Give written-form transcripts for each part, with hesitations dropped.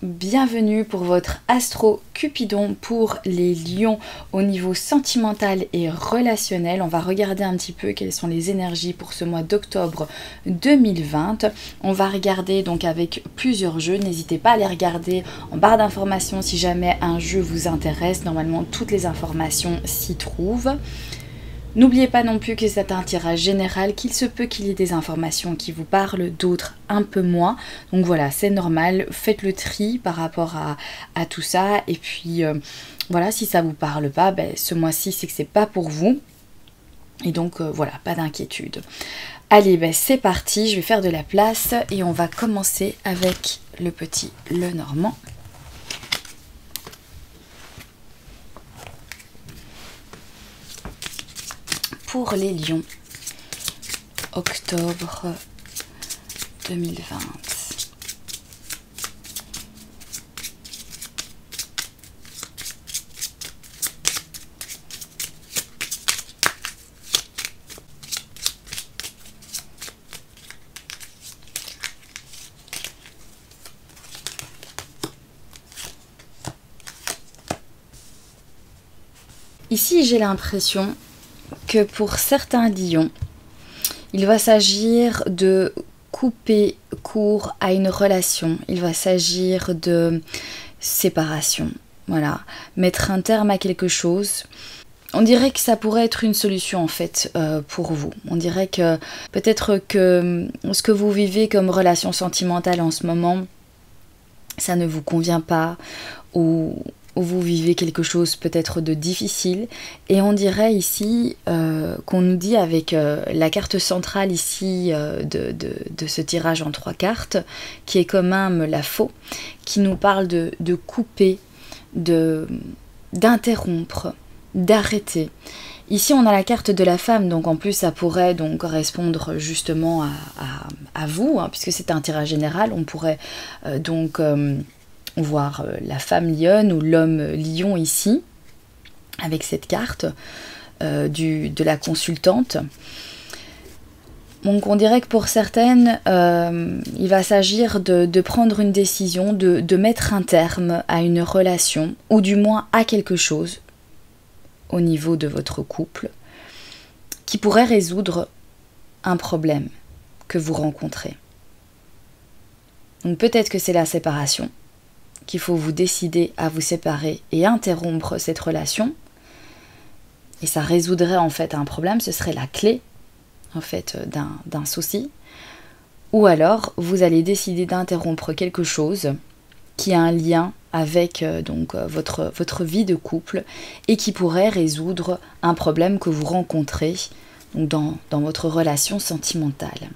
Bienvenue pour votre Astro Cupidon pour les lions au niveau sentimental et relationnel. On va regarder un petit peu quelles sont les énergies pour ce mois d'octobre 2020. On va regarder donc avec plusieurs jeux. N'hésitez pas à les regarder en barre d'informations si jamais un jeu vous intéresse. Normalement, toutes les informations s'y trouvent. N'oubliez pas non plus que c'est un tirage général, qu'il se peut qu'il y ait des informations qui vous parlent, d'autres un peu moins. Donc voilà, c'est normal, faites le tri par rapport à tout ça. Et puis voilà, si ça vous parle pas, ce mois-ci c'est que c'est pas pour vous. Et donc voilà, pas d'inquiétude. Allez, c'est parti, je vais faire de la place et on va commencer avec le petit Lenormand. Pour les lions, octobre 2020. Ici, j'ai l'impression que pour certains lions, il va s'agir de couper court à une relation, il va s'agir de séparation, voilà, mettre un terme à quelque chose. On dirait que ça pourrait être une solution en fait pour vous. On dirait que peut-être que ce que vous vivez comme relation sentimentale en ce moment, ça ne vous convient pas ou vous vivez quelque chose peut-être de difficile et on dirait ici qu'on nous dit avec la carte centrale ici de ce tirage en 3 cartes qui est quand même la faux, qui nous parle de couper, d'interrompre, d'arrêter. Ici on a la carte de la femme, donc en plus ça pourrait donc correspondre justement à vous, hein, puisque c'est un tirage général, on pourrait voir la femme lionne ou l'homme lion ici, avec cette carte de la consultante. Donc on dirait que pour certaines, il va s'agir de prendre une décision, de mettre un terme à une relation, ou du moins à quelque chose au niveau de votre couple, qui pourrait résoudre un problème que vous rencontrez. Donc peut-être que c'est la séparation, qu'il faut vous décider à vous séparer et interrompre cette relation. Et ça résoudrait en fait un problème, ce serait la clé en fait d'un souci. Ou alors vous allez décider d'interrompre quelque chose qui a un lien avec votre vie de couple et qui pourrait résoudre un problème que vous rencontrez donc dans votre relation sentimentale.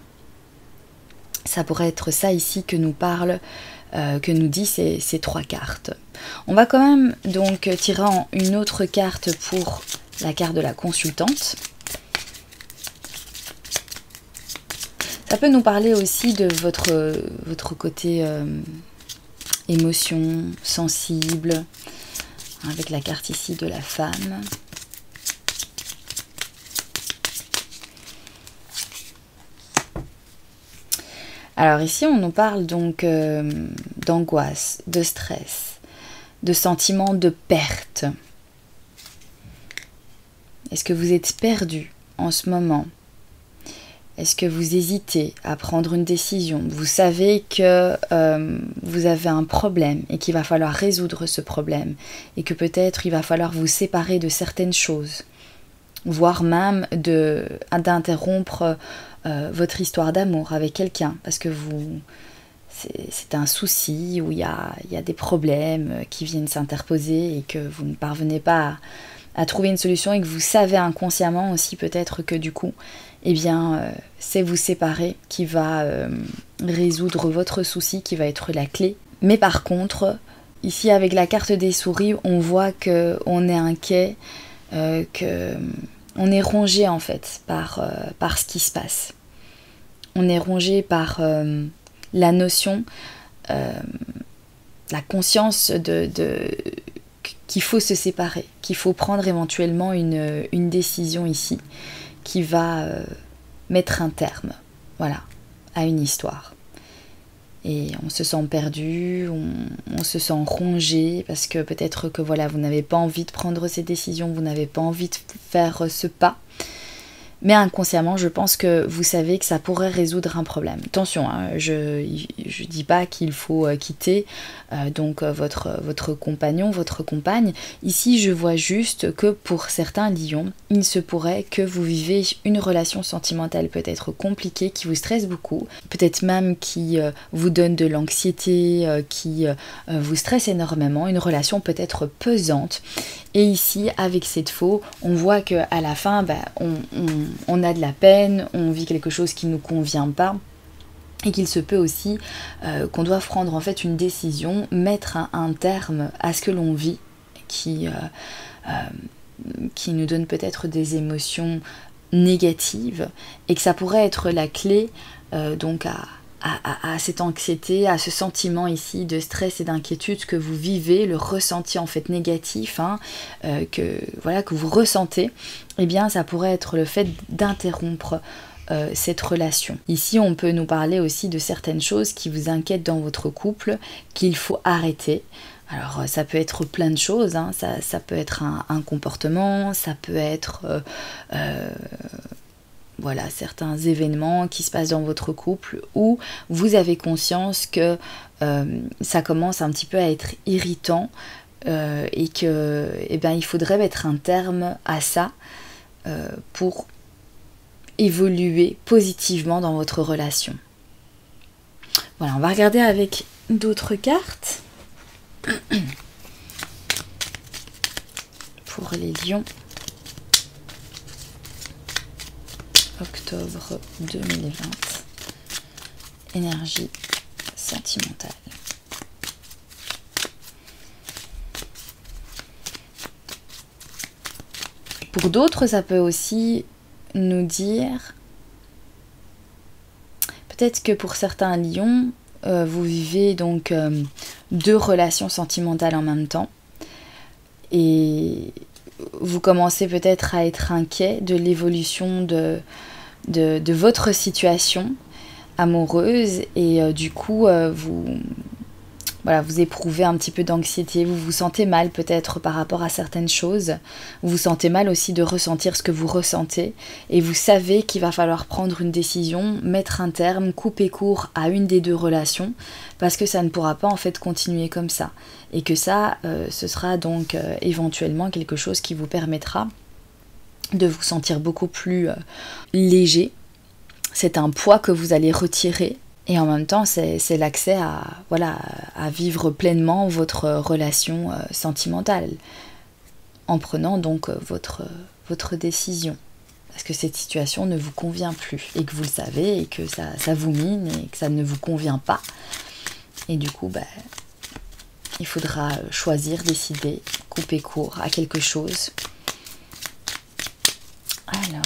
Ça pourrait être ça ici que nous parle que nous dit ces 3 cartes. On va quand même donc tirer une autre carte pour la carte de la consultante. Ça peut nous parler aussi de votre côté émotion, sensible, avec la carte ici de la femme. Alors ici, on nous parle donc d'angoisse, de stress, de sentiment de perte. Est-ce que vous êtes perdu en ce moment? Est-ce que vous hésitez à prendre une décision? Vous savez que vous avez un problème et qu'il va falloir résoudre ce problème et que peut-être il va falloir vous séparer de certaines choses, voire même d'interrompre votre histoire d'amour avec quelqu'un parce que c'est un souci où il y a des problèmes qui viennent s'interposer et que vous ne parvenez pas à trouver une solution et que vous savez inconsciemment aussi peut-être que du coup c'est vous séparer qui va résoudre votre souci, qui va être la clé. Mais par contre, ici avec la carte des souris, on voit qu'on est inquiet, qu'on est rongé en fait par ce qui se passe. On est rongé par la notion, la conscience qu'il faut se séparer, qu'il faut prendre éventuellement une décision ici qui va mettre un terme, voilà, à une histoire. et on se sent perdu, on se sent rongé parce que peut-être que voilà, vous n'avez pas envie de prendre ces décisions, vous n'avez pas envie de faire ce pas. Mais inconsciemment, je pense que vous savez que ça pourrait résoudre un problème. Attention, hein, je dis pas qu'il faut quitter votre compagnon, votre compagne. Ici, je vois juste que pour certains lions, il se pourrait que vous vivez une relation sentimentale peut-être compliquée, qui vous stresse beaucoup, peut-être même qui vous donne de l'anxiété, qui vous stresse énormément, une relation peut-être pesante. Et ici, avec cette faux, on voit qu'à la fin, on a de la peine, on vit quelque chose qui ne nous convient pas. Et qu'il se peut aussi qu'on doive prendre en fait une décision, mettre un terme à ce que l'on vit, qui nous donne peut-être des émotions négatives, et que ça pourrait être la clé donc à cette anxiété, à ce sentiment ici de stress et d'inquiétude que vous vivez, le ressenti en fait négatif que vous ressentez, eh bien ça pourrait être le fait d'interrompre cette relation. Ici on peut nous parler aussi de certaines choses qui vous inquiètent dans votre couple, qu'il faut arrêter. Alors ça peut être plein de choses, ça peut être un comportement, ça peut être certains événements qui se passent dans votre couple où vous avez conscience que ça commence un petit peu à être irritant et que il faudrait mettre un terme à ça pour évoluer positivement dans votre relation. Voilà, on va regarder avec d'autres cartes pour les lions. Octobre 2020, énergie sentimentale. Pour d'autres, ça peut aussi nous dire, peut-être que pour certains lions, vous vivez donc 2 relations sentimentales en même temps, et vous commencez peut-être à être inquiet de l'évolution de votre situation amoureuse, et du coup vous éprouvez un petit peu d'anxiété, vous vous sentez mal peut-être par rapport à certaines choses, vous vous sentez mal aussi de ressentir ce que vous ressentez, et vous savez qu'il va falloir prendre une décision, mettre un terme, couper court à une des 2 relations, parce que ça ne pourra pas en fait continuer comme ça, et que ça, ce sera donc éventuellement quelque chose qui vous permettra de vous sentir beaucoup plus léger. C'est un poids que vous allez retirer, et en même temps c'est l'accès à vivre pleinement votre relation sentimentale, en prenant donc votre décision, parce que cette situation ne vous convient plus, et que vous le savez, et que ça vous mine, et que ça ne vous convient pas, et du coup il faudra choisir, décider, couper court à quelque chose. Alors,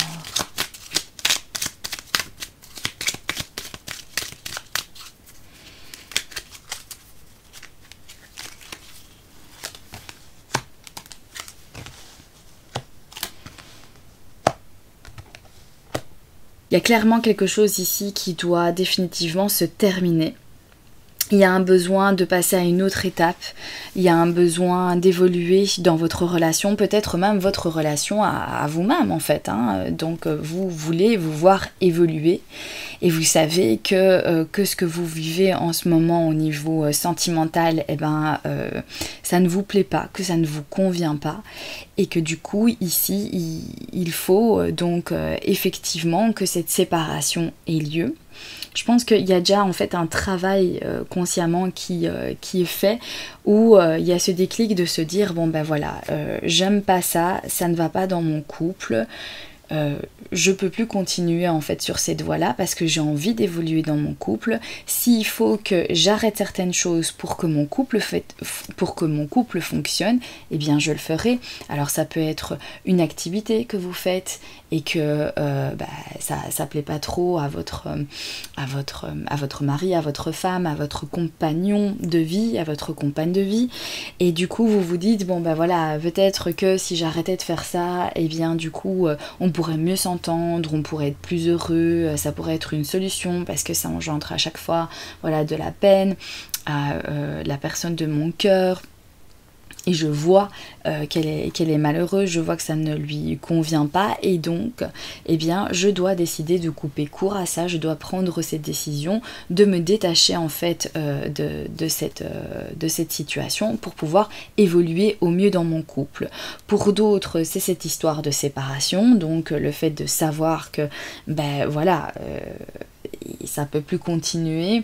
il y a clairement quelque chose ici qui doit définitivement se terminer. Il y a un besoin de passer à une autre étape, il y a un besoin d'évoluer dans votre relation, peut-être même votre relation à vous-même en fait. Donc vous voulez vous voir évoluer, et vous savez que ce que vous vivez en ce moment au niveau sentimental, ça ne vous plaît pas, que ça ne vous convient pas, et que du coup ici il faut donc effectivement que cette séparation ait lieu. Je pense qu'il y a déjà en fait un travail consciemment qui est fait, où il y a ce déclic de se dire j'aime pas ça, ça ne va pas dans mon couple, je peux plus continuer en fait sur cette voie-là parce que j'ai envie d'évoluer dans mon couple. S'il faut que j'arrête certaines choses pour que mon couple fonctionne, eh bien je le ferai. Alors ça peut être une activité que vous faites et que ça plaît pas trop à votre mari, à votre femme, à votre compagnon de vie, à votre compagne de vie, et du coup vous vous dites peut-être que si j'arrêtais de faire ça, eh bien du coup on pourrait mieux s'entendre, on pourrait être plus heureux, ça pourrait être une solution parce que ça engendre à chaque fois voilà, de la peine à la personne de mon cœur. Et je vois qu'elle est malheureuse, je vois que ça ne lui convient pas et donc, eh bien, je dois décider de couper court à ça, je dois prendre cette décision, de me détacher en fait de cette situation pour pouvoir évoluer au mieux dans mon couple. Pour d'autres, c'est cette histoire de séparation, donc le fait de savoir que, ben voilà, ça peut plus continuer.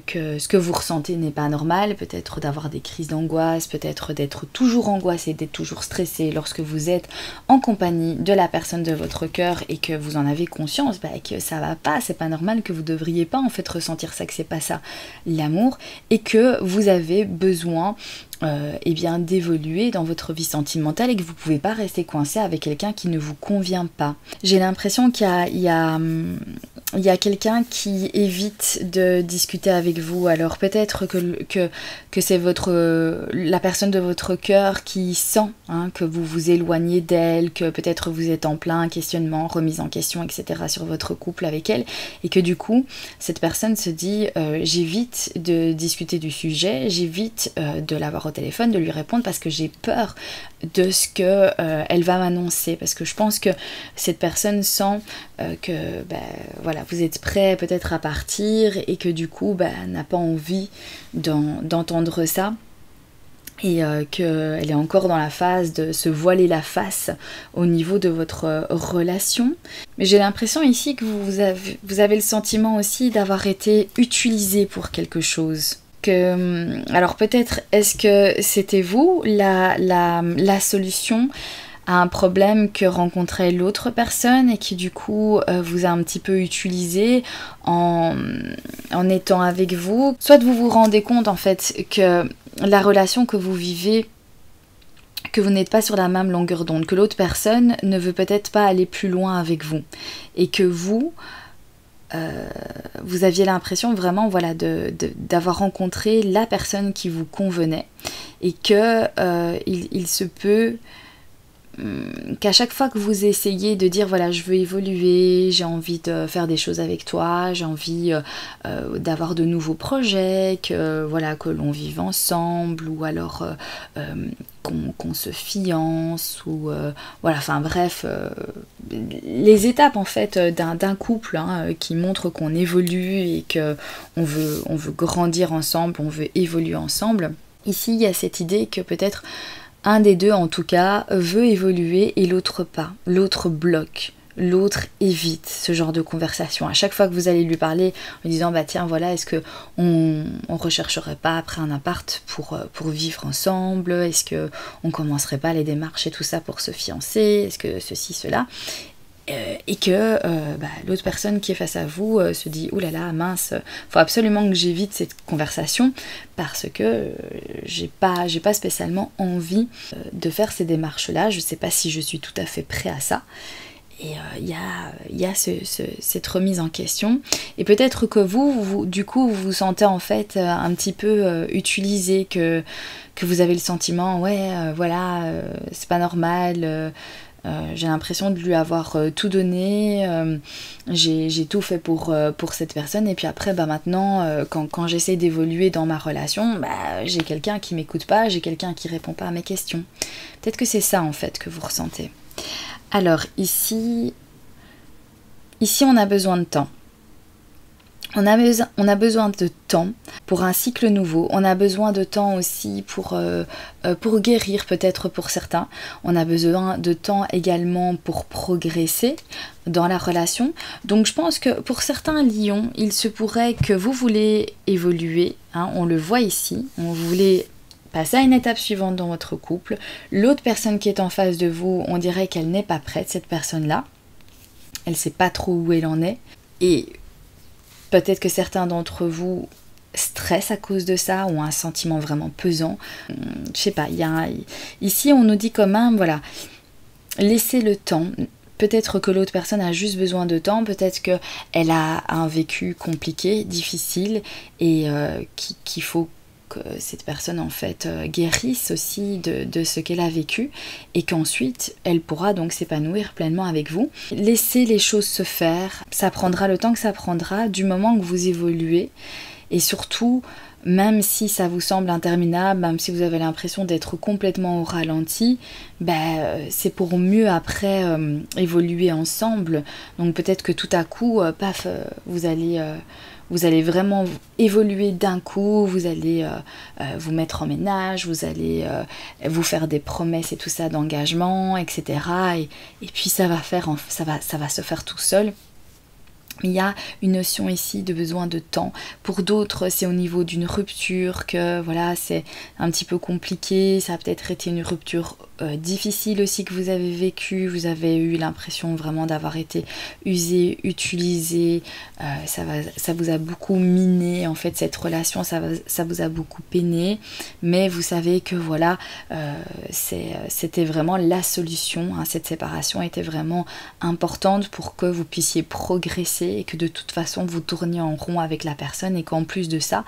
Que ce que vous ressentez n'est pas normal, peut-être d'avoir des crises d'angoisse, peut-être d'être toujours angoissé, d'être toujours stressé lorsque vous êtes en compagnie de la personne de votre cœur et que vous en avez conscience, que ça va pas, c'est pas normal, que vous devriez pas en fait ressentir ça, que c'est pas ça l'amour et que vous avez besoin eh bien d'évoluer dans votre vie sentimentale et que vous pouvez pas rester coincé avec quelqu'un qui ne vous convient pas. J'ai l'impression qu'il y a quelqu'un qui évite de discuter avec vous, alors peut-être que c'est la personne de votre cœur qui sent que vous vous éloignez d'elle, que peut-être vous êtes en plein questionnement, remise en question, etc. sur votre couple avec elle, et que du coup, cette personne se dit j'évite de discuter du sujet, j'évite de l'avoir au téléphone, de lui répondre parce que j'ai peur de ce que elle va m'annoncer, parce que je pense que cette personne sent que voilà, vous êtes prêt peut-être à partir et que du coup n'a pas envie d'entendre ça et qu'elle est encore dans la phase de se voiler la face au niveau de votre relation. Mais j'ai l'impression ici que vous avez le sentiment aussi d'avoir été utilisé pour quelque chose. Alors peut-être est-ce que c'était vous la solution à un problème que rencontrait l'autre personne et qui du coup vous a un petit peu utilisé en étant avec vous. Soit vous vous rendez compte en fait que la relation que vous vivez, que vous n'êtes pas sur la même longueur d'onde, que l'autre personne ne veut peut-être pas aller plus loin avec vous et que vous aviez l'impression vraiment voilà, d'avoir rencontré la personne qui vous convenait et que il se peut qu'à chaque fois que vous essayez de dire voilà je veux évoluer, j'ai envie de faire des choses avec toi, j'ai envie d'avoir de nouveaux projets, que l'on vive ensemble ou alors qu'on se fiance ou voilà, enfin bref, les étapes en fait d'un couple qui montrent qu'on évolue et qu'on veut grandir ensemble, on veut évoluer ensemble. Ici il y a cette idée que peut-être un des deux en tout cas veut évoluer et l'autre pas, l'autre bloque, l'autre évite ce genre de conversation. À chaque fois que vous allez lui parler en disant tiens voilà, est-ce que on rechercherait pas après un appart pour vivre ensemble, est-ce que on commencerait pas les démarches et tout ça pour se fiancer, est-ce que ceci, cela, et que l'autre personne qui est face à vous se dit oulala mince, faut absolument que j'évite cette conversation parce que j'ai pas spécialement envie de faire ces démarches là, je sais pas si je suis tout à fait prêt à ça. Et il y a cette remise en question et peut-être que vous du coup vous vous sentez en fait un petit peu utilisé, que vous avez le sentiment c'est pas normal, j'ai l'impression de lui avoir tout donné, j'ai tout fait pour cette personne et puis après maintenant quand j'essaie d'évoluer dans ma relation, j'ai quelqu'un qui m'écoute pas, j'ai quelqu'un qui répond pas à mes questions. Peut-être que c'est ça en fait que vous ressentez. Alors ici on a besoin de temps. On a besoin de temps pour un cycle nouveau, on a besoin de temps aussi pour guérir peut-être pour certains, on a besoin de temps également pour progresser dans la relation. Donc je pense que pour certains lions, il se pourrait que vous voulez évoluer, on le voit ici, on voulait passer à une étape suivante dans votre couple, l'autre personne qui est en face de vous, on dirait qu'elle n'est pas prête, cette personne-là, elle ne sait pas trop où elle en est, et peut-être que certains d'entre vous stressent à cause de ça, ou un sentiment vraiment pesant. Je sais pas, ici on nous dit quand même, voilà, laissez le temps. Peut-être que l'autre personne a juste besoin de temps, peut-être qu'elle a un vécu compliqué, difficile, et qu'il faut que cette personne en fait guérisse aussi de ce qu'elle a vécu et qu'ensuite elle pourra donc s'épanouir pleinement avec vous. Laissez les choses se faire, ça prendra le temps que ça prendra du moment que vous évoluez et surtout même si ça vous semble interminable, même si vous avez l'impression d'être complètement au ralenti, c'est pour mieux après évoluer ensemble. Donc peut-être que tout à coup, paf, vous allez vraiment évoluer d'un coup, vous allez vous mettre en ménage, vous allez vous faire des promesses et tout ça d'engagement, etc. Et puis ça va se faire tout seul. Il y a une notion ici de besoin de temps. Pour d'autres, c'est au niveau d'une rupture que voilà, c'est un petit peu compliqué. Ça a peut-être été une rupture difficile aussi que vous avez vécue. Vous avez eu l'impression vraiment d'avoir été usé, utilisé. Ça vous a beaucoup miné en fait cette relation. Ça vous a beaucoup peiné. Mais vous savez que voilà, c'était vraiment la solution. Hein. Cette séparation était vraiment importante pour que vous puissiez progresser et que de toute façon vous tourniez en rond avec la personne et qu'en plus de ça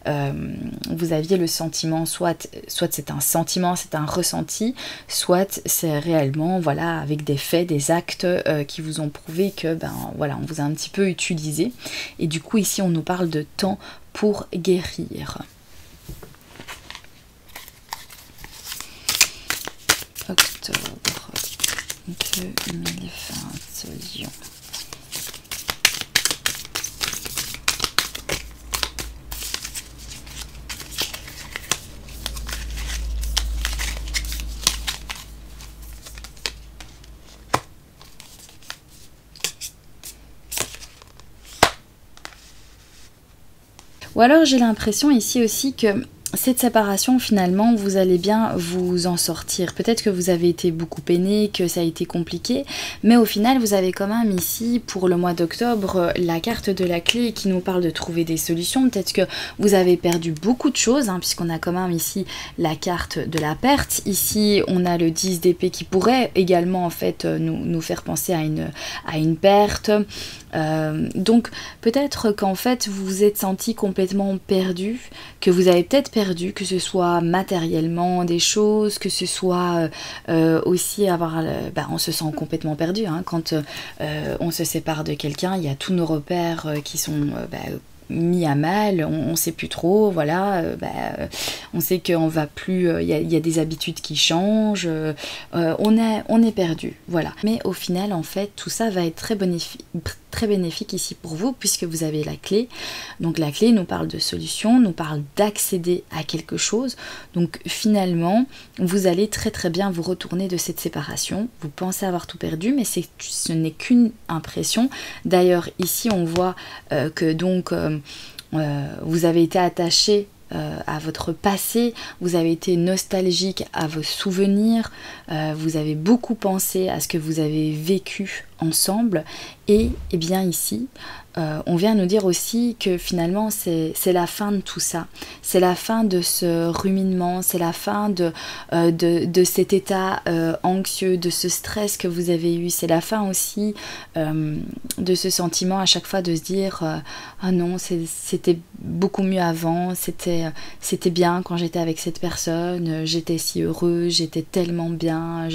vous aviez le sentiment soit c'est un sentiment, c'est un ressenti, soit c'est réellement voilà avec des faits, des actes qui vous ont prouvé que voilà on vous a un petit peu utilisé et du coup ici on nous parle de temps pour guérir. Octobre 2020 Lion. Ou alors j'ai l'impression ici aussi que cette séparation finalement vous allez bien vous en sortir. Peut-être que vous avez été beaucoup peiné, que ça a été compliqué, mais au final vous avez quand même ici pour le mois d'octobre la carte de la clé qui nous parle de trouver des solutions. Peut-être que vous avez perdu beaucoup de choses hein, puisqu'on a quand même ici la carte de la perte. Ici on a le 10 d'épée qui pourrait également en fait nous faire penser à une perte. Donc peut-être qu'en fait vous vous êtes senti complètement perdu, que vous avez peut-être perdu, que ce soit matériellement des choses, que ce soit aussi on se sent complètement perdu hein, quand on se sépare de quelqu'un, il y a tous nos repères qui sont mis à mal, on sait plus trop, voilà, on sait qu'on va plus, il y a des habitudes qui changent, on est perdu, voilà. Mais au final, en fait, tout ça va être très bénéfique ici pour vous puisque vous avez la clé. Donc la clé nous parle de solution, nous parle d'accéder à quelque chose. Donc finalement, vous allez très très bien vous retourner de cette séparation. Vous pensez avoir tout perdu, mais ce n'est qu'une impression. D'ailleurs, ici, on voit que donc vous avez été attaché à votre passé, vous avez été nostalgique à vos souvenirs, vous avez beaucoup pensé à ce que vous avez vécu ensemble et bien ici on vient nous dire aussi que finalement c'est la fin de tout ça, c'est la fin de ce ruminement, c'est la fin de cet état anxieux, de ce stress que vous avez eu, c'est la fin aussi de ce sentiment à chaque fois de se dire ah non c'était beaucoup mieux avant, c'était bien quand j'étais avec cette personne, j'étais si heureuse, j'étais tellement bien,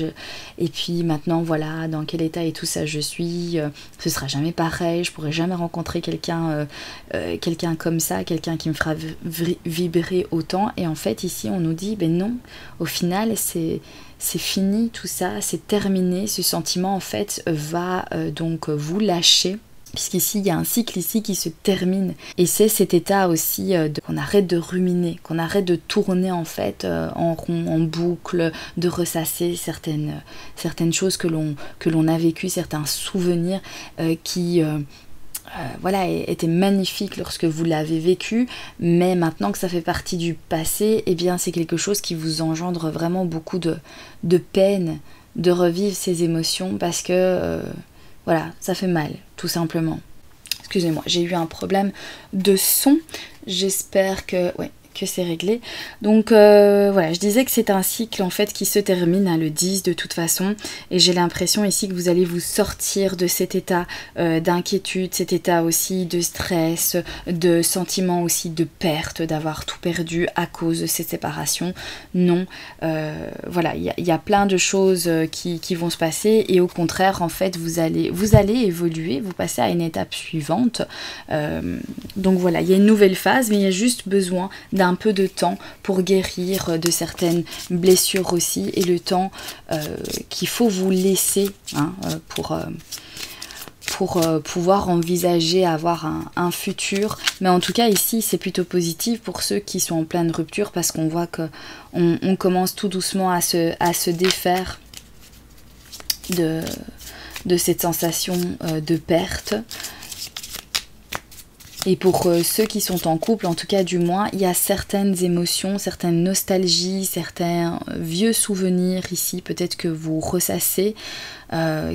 et puis maintenant voilà dans quel état et tout ça je suis, ce sera jamais pareil, je pourrai jamais rencontrer quelqu'un comme ça, quelqu'un qui me fera vibrer autant. Et en fait ici on nous dit ben non, au final c'est fini tout ça, c'est terminé, ce sentiment en fait va donc vous lâcher. Puisqu'ici, il y a un cycle ici qui se termine. Et c'est cet état aussi qu'on arrête de ruminer, qu'on arrête de tourner en fait en rond, en boucle, de ressasser certaines choses que l'on a vécues, certains souvenirs qui était magnifique lorsque vous l'avez vécu, mais maintenant que ça fait partie du passé, eh bien c'est quelque chose qui vous engendre vraiment beaucoup de peine de revivre ces émotions parce que voilà, ça fait mal, tout simplement. Excusez-moi, j'ai eu un problème de son. J'espère que... Ouais, c'est réglé. Donc voilà, je disais que c'est un cycle en fait qui se termine le 10 de toute façon, et j'ai l'impression ici que vous allez vous sortir de cet état d'inquiétude, cet état aussi de stress, de sentiment aussi de perte, d'avoir tout perdu à cause de cette séparation. Non, voilà, il y a plein de choses qui vont se passer, et au contraire en fait vous allez évoluer, vous passez à une étape suivante. Donc voilà, il y a une nouvelle phase, mais il y a juste besoin d'un peu de temps pour guérir de certaines blessures aussi, et le temps qu'il faut vous laisser pour pouvoir envisager avoir un futur. Mais en tout cas ici c'est plutôt positif pour ceux qui sont en pleine rupture, parce qu'on voit que on commence tout doucement à se défaire de cette sensation de perte. Et pour ceux qui sont en couple, en tout cas du moins, il y a certaines émotions, certaines nostalgies, certains vieux souvenirs ici, peut-être que vous ressassez,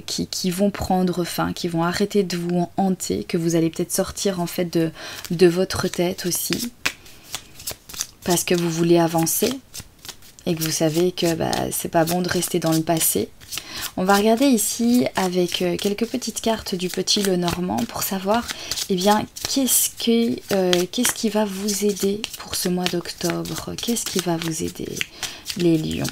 qui vont prendre fin, qui vont arrêter de vous hanter, que vous allez peut-être sortir en fait de votre tête aussi, parce que vous voulez avancer et que vous savez que c'est pas bon de rester dans le passé. On va regarder ici avec quelques petites cartes du Petit Lenormand pour savoir qu'est-ce qui va vous aider pour ce mois d'octobre. Qu'est-ce qui va vous aider, les lions?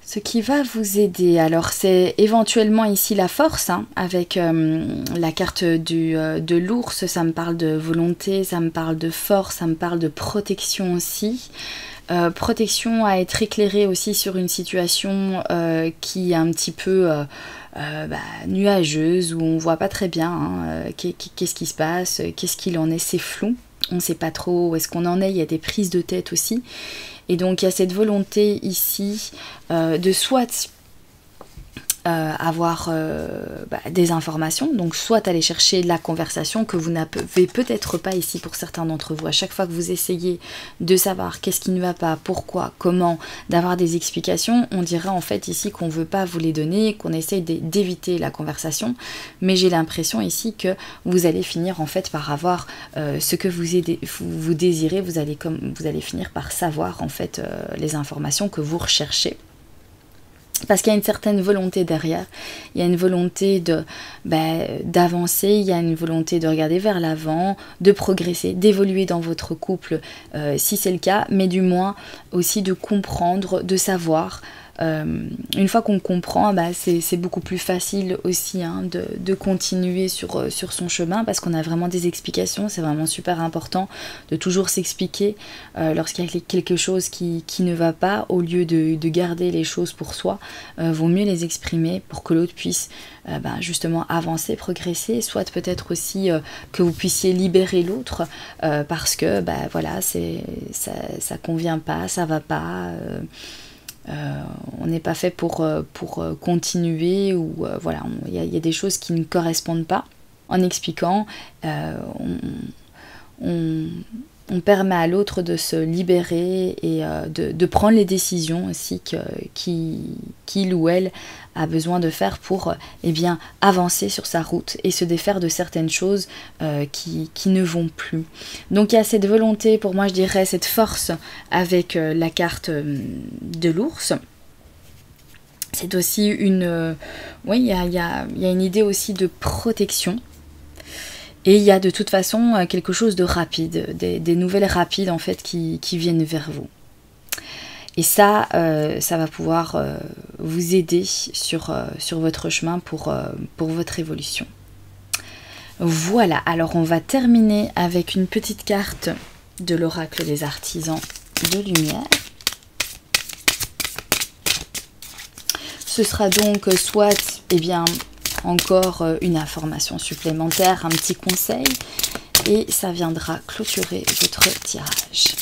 Ce qui va vous aider, alors c'est éventuellement ici la force, avec la carte de l'ours, ça me parle de volonté, ça me parle de force, ça me parle de protection aussi. Protection à être éclairée aussi sur une situation qui est un petit peu nuageuse, où on voit pas très bien qu'est-ce qui se passe, qu'est-ce qu'il en est, c'est flou, on sait pas trop où est-ce qu'on en est, il y a des prises de tête aussi. Et donc il y a cette volonté ici de soit avoir des informations, donc soit aller chercher la conversation que vous n'avez peut-être pas ici pour certains d'entre vous. À chaque fois que vous essayez de savoir qu'est-ce qui ne va pas, pourquoi, comment, d'avoir des explications, on dirait en fait ici qu'on ne veut pas vous les donner, qu'on essaye d'éviter la conversation, mais j'ai l'impression ici que vous allez finir en fait par avoir ce que vous désirez, vous allez finir par savoir en fait les informations que vous recherchez. Parce qu'il y a une certaine volonté derrière, il y a une volonté d'avancer, il y a une volonté de regarder vers l'avant, de progresser, d'évoluer dans votre couple si c'est le cas, mais du moins aussi de comprendre, de savoir. Une fois qu'on comprend, c'est beaucoup plus facile aussi de continuer sur son chemin, parce qu'on a vraiment des explications. C'est vraiment super important de toujours s'expliquer lorsqu'il y a quelque chose qui ne va pas, au lieu de garder les choses pour soi. Vaut mieux les exprimer pour que l'autre puisse justement avancer, progresser, soit peut-être aussi que vous puissiez libérer l'autre parce que voilà, ça convient pas, ça va pas. On n'est pas fait pour continuer, ou voilà, il y a des choses qui ne correspondent pas. En expliquant, on permet à l'autre de se libérer et de prendre les décisions aussi qu'il ou elle a besoin de faire pour avancer sur sa route et se défaire de certaines choses qui ne vont plus. Donc il y a cette volonté, pour moi je dirais cette force avec la carte de l'ours. C'est aussi il y a une idée aussi de protection. Et il y a de toute façon quelque chose de rapide, des nouvelles rapides en fait qui viennent vers vous. Et ça va pouvoir vous aider sur votre chemin pour votre évolution. Voilà, alors on va terminer avec une petite carte de l'oracle des artisans de lumière. Ce sera donc soit, encore une information supplémentaire, un petit conseil, et ça viendra clôturer votre tirage.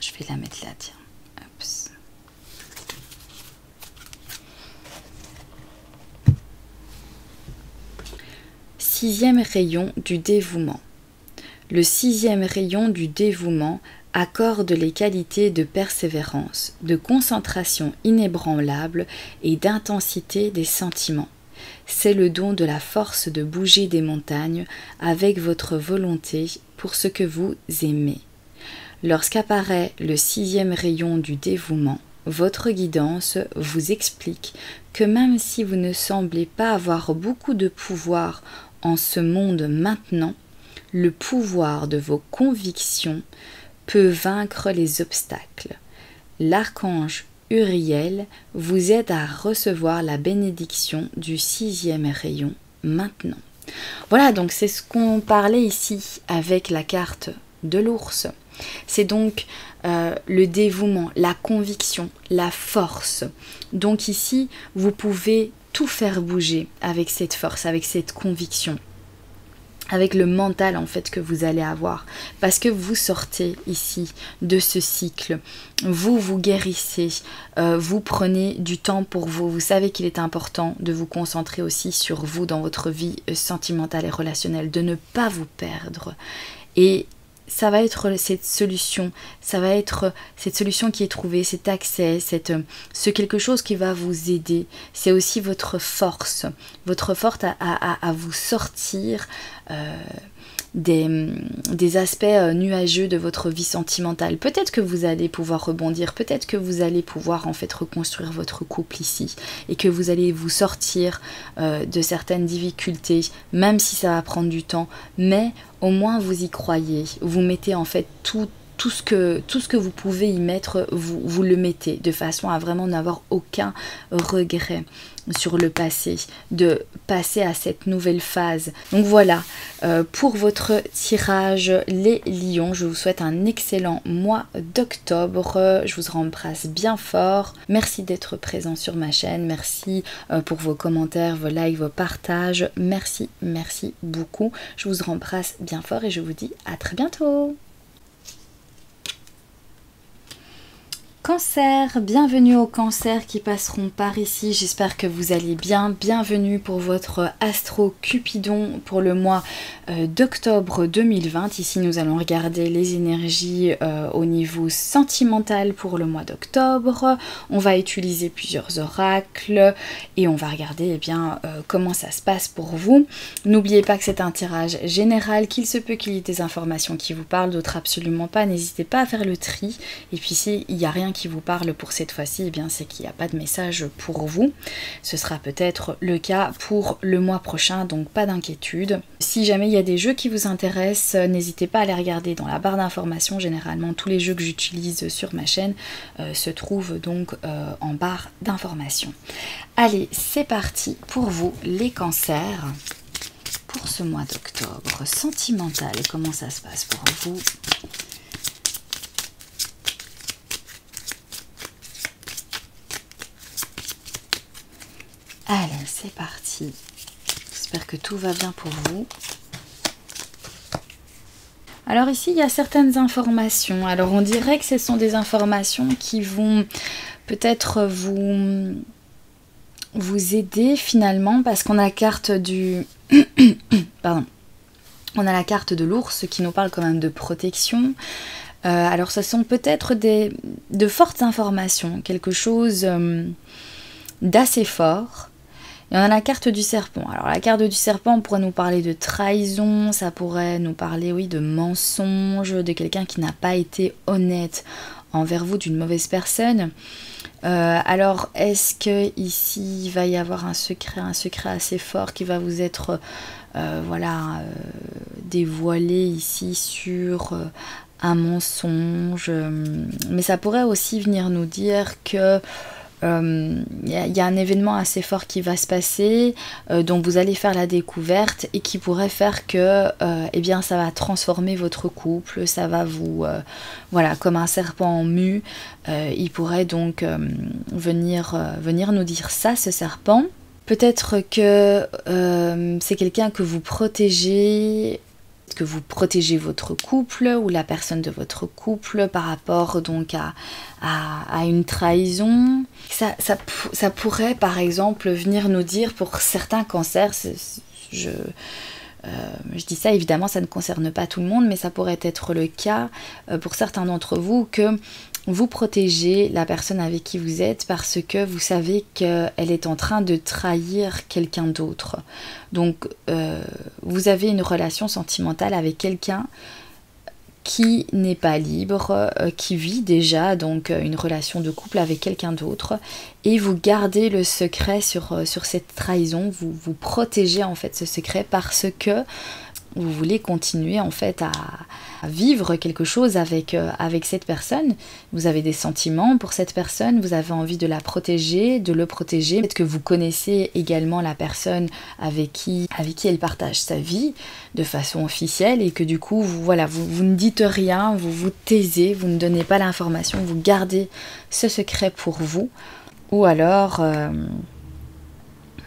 Je vais la mettre là, tiens. Oups. sixième rayon du dévouement. Le sixième rayon du dévouement accorde les qualités de persévérance, de concentration inébranlable et d'intensité des sentiments. C'est le don de la force de bouger des montagnes avec votre volonté pour ce que vous aimez. Lorsqu'apparaît le sixième rayon du dévouement, votre guidance vous explique que même si vous ne semblez pas avoir beaucoup de pouvoir en ce monde maintenant, le pouvoir de vos convictions peut vaincre les obstacles. L'archange Uriel vous aide à recevoir la bénédiction du sixième rayon maintenant. Voilà, donc c'est ce qu'on parlait ici avec la carte de l'ours. C'est donc le dévouement, la conviction, la force. Donc ici, vous pouvez tout faire bouger avec cette force, avec cette conviction, avec le mental en fait que vous allez avoir, parce que vous sortez ici de ce cycle, vous guérissez, vous prenez du temps pour vous, vous savez qu'il est important de vous concentrer aussi sur vous dans votre vie sentimentale et relationnelle, de ne pas vous perdre. Et ça va être cette solution, ça va être cette solution qui est trouvée, cet accès, ce quelque chose qui va vous aider. C'est aussi votre force à vous sortir des aspects nuageux de votre vie sentimentale. Peut-être que vous allez pouvoir rebondir, peut-être que vous allez pouvoir en fait reconstruire votre couple ici et que vous allez vous sortir de certaines difficultés, même si ça va prendre du temps, mais au moins vous y croyez, vous mettez en fait tout ce que vous pouvez y mettre, vous le mettez de façon à vraiment n'avoir aucun regret sur le passé, de passer à cette nouvelle phase. Donc voilà, pour votre tirage les lions, je vous souhaite un excellent mois d'octobre, je vous embrasse bien fort, merci d'être présent sur ma chaîne, merci pour vos commentaires, vos likes, vos partages, merci beaucoup, je vous embrasse bien fort et je vous dis à très bientôt. Cancer, bienvenue aux cancers qui passeront par ici, j'espère que vous allez bien, bienvenue pour votre Astro Cupidon pour le mois d'octobre 2020. Ici nous allons regarder les énergies au niveau sentimental pour le mois d'octobre, on va utiliser plusieurs oracles et on va regarder comment ça se passe pour vous. N'oubliez pas que c'est un tirage général, qu'il se peut qu'il y ait des informations qui vous parlent, d'autres absolument pas, n'hésitez pas à faire le tri et puis s'il n'y a rien qui vous parle pour cette fois-ci, c'est qu'il n'y a pas de message pour vous. Ce sera peut-être le cas pour le mois prochain, donc pas d'inquiétude. Si jamais il y a des jeux qui vous intéressent, n'hésitez pas à les regarder dans la barre d'informations. Généralement, tous les jeux que j'utilise sur ma chaîne se trouvent donc en barre d'informations. Allez, c'est parti pour vous les cancers. Pour ce mois d'octobre, sentimental, et comment ça se passe pour vous ? Allez, c'est parti. J'espère que tout va bien pour vous. Alors ici, il y a certaines informations. Alors on dirait que ce sont des informations qui vont peut-être vous aider finalement parce qu'on a la carte du... Pardon. On a la carte de l'ours qui nous parle quand même de protection. Alors ce sont peut-être de fortes informations, quelque chose d'assez fort. Et on a la carte du serpent. Alors la carte du serpent pourrait nous parler de trahison, ça pourrait nous parler oui de mensonge, de quelqu'un qui n'a pas été honnête envers vous, d'une mauvaise personne. Alors est-ce que ici il va y avoir un secret assez fort qui va vous être dévoilé ici sur un mensonge, mais ça pourrait aussi venir nous dire que y a un événement assez fort qui va se passer, dont vous allez faire la découverte et qui pourrait faire que ça va transformer votre couple, ça va vous comme un serpent en mue, il pourrait donc venir nous dire ça, ce serpent. Peut-être que c'est quelqu'un que vous protégez votre couple ou la personne de votre couple par rapport donc à une trahison. Ça pourrait par exemple venir nous dire pour certains cancers, Je dis ça, évidemment, ça ne concerne pas tout le monde, mais ça pourrait être le cas pour certains d'entre vous, que vous protégez la personne avec qui vous êtes parce que vous savez qu'elle est en train de trahir quelqu'un d'autre. Donc, vous avez une relation sentimentale avec quelqu'un qui n'est pas libre, qui vit déjà donc une relation de couple avec quelqu'un d'autre, et vous gardez le secret sur cette trahison, vous protégez en fait ce secret parce que vous voulez continuer en fait à vivre quelque chose avec cette personne. Vous avez des sentiments pour cette personne, vous avez envie de la protéger, de le protéger. Peut-être que vous connaissez également la personne avec qui elle partage sa vie de façon officielle et que du coup, vous ne dites rien, vous vous taisez, vous ne donnez pas l'information, vous gardez ce secret pour vous. Ou alors,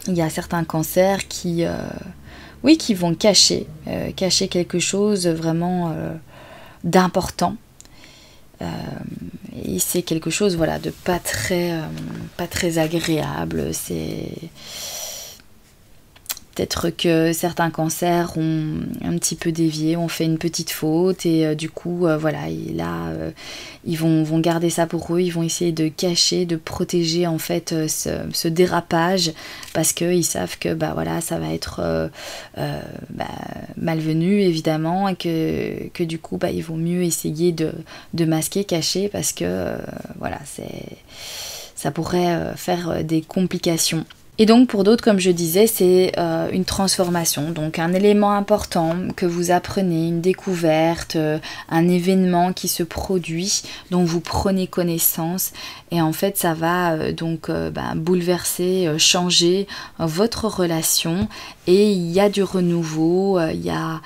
il y a certains cancers qui vont cacher quelque chose vraiment d'important. Et c'est quelque chose de pas très agréable. C'est peut-être que certains cancers ont un petit peu dévié, ont fait une petite faute et du coup, ils vont garder ça pour eux, ils vont essayer de cacher, de protéger en fait ce dérapage parce qu'ils savent que ça va être malvenu évidemment et que du coup, il vaut mieux essayer de masquer, cacher parce que ça pourrait faire des complications. Et donc pour d'autres, comme je disais, c'est une transformation, donc un élément important que vous apprenez, une découverte, un événement qui se produit, dont vous prenez connaissance et en fait ça va bouleverser, changer votre relation et il y a du renouveau, il y a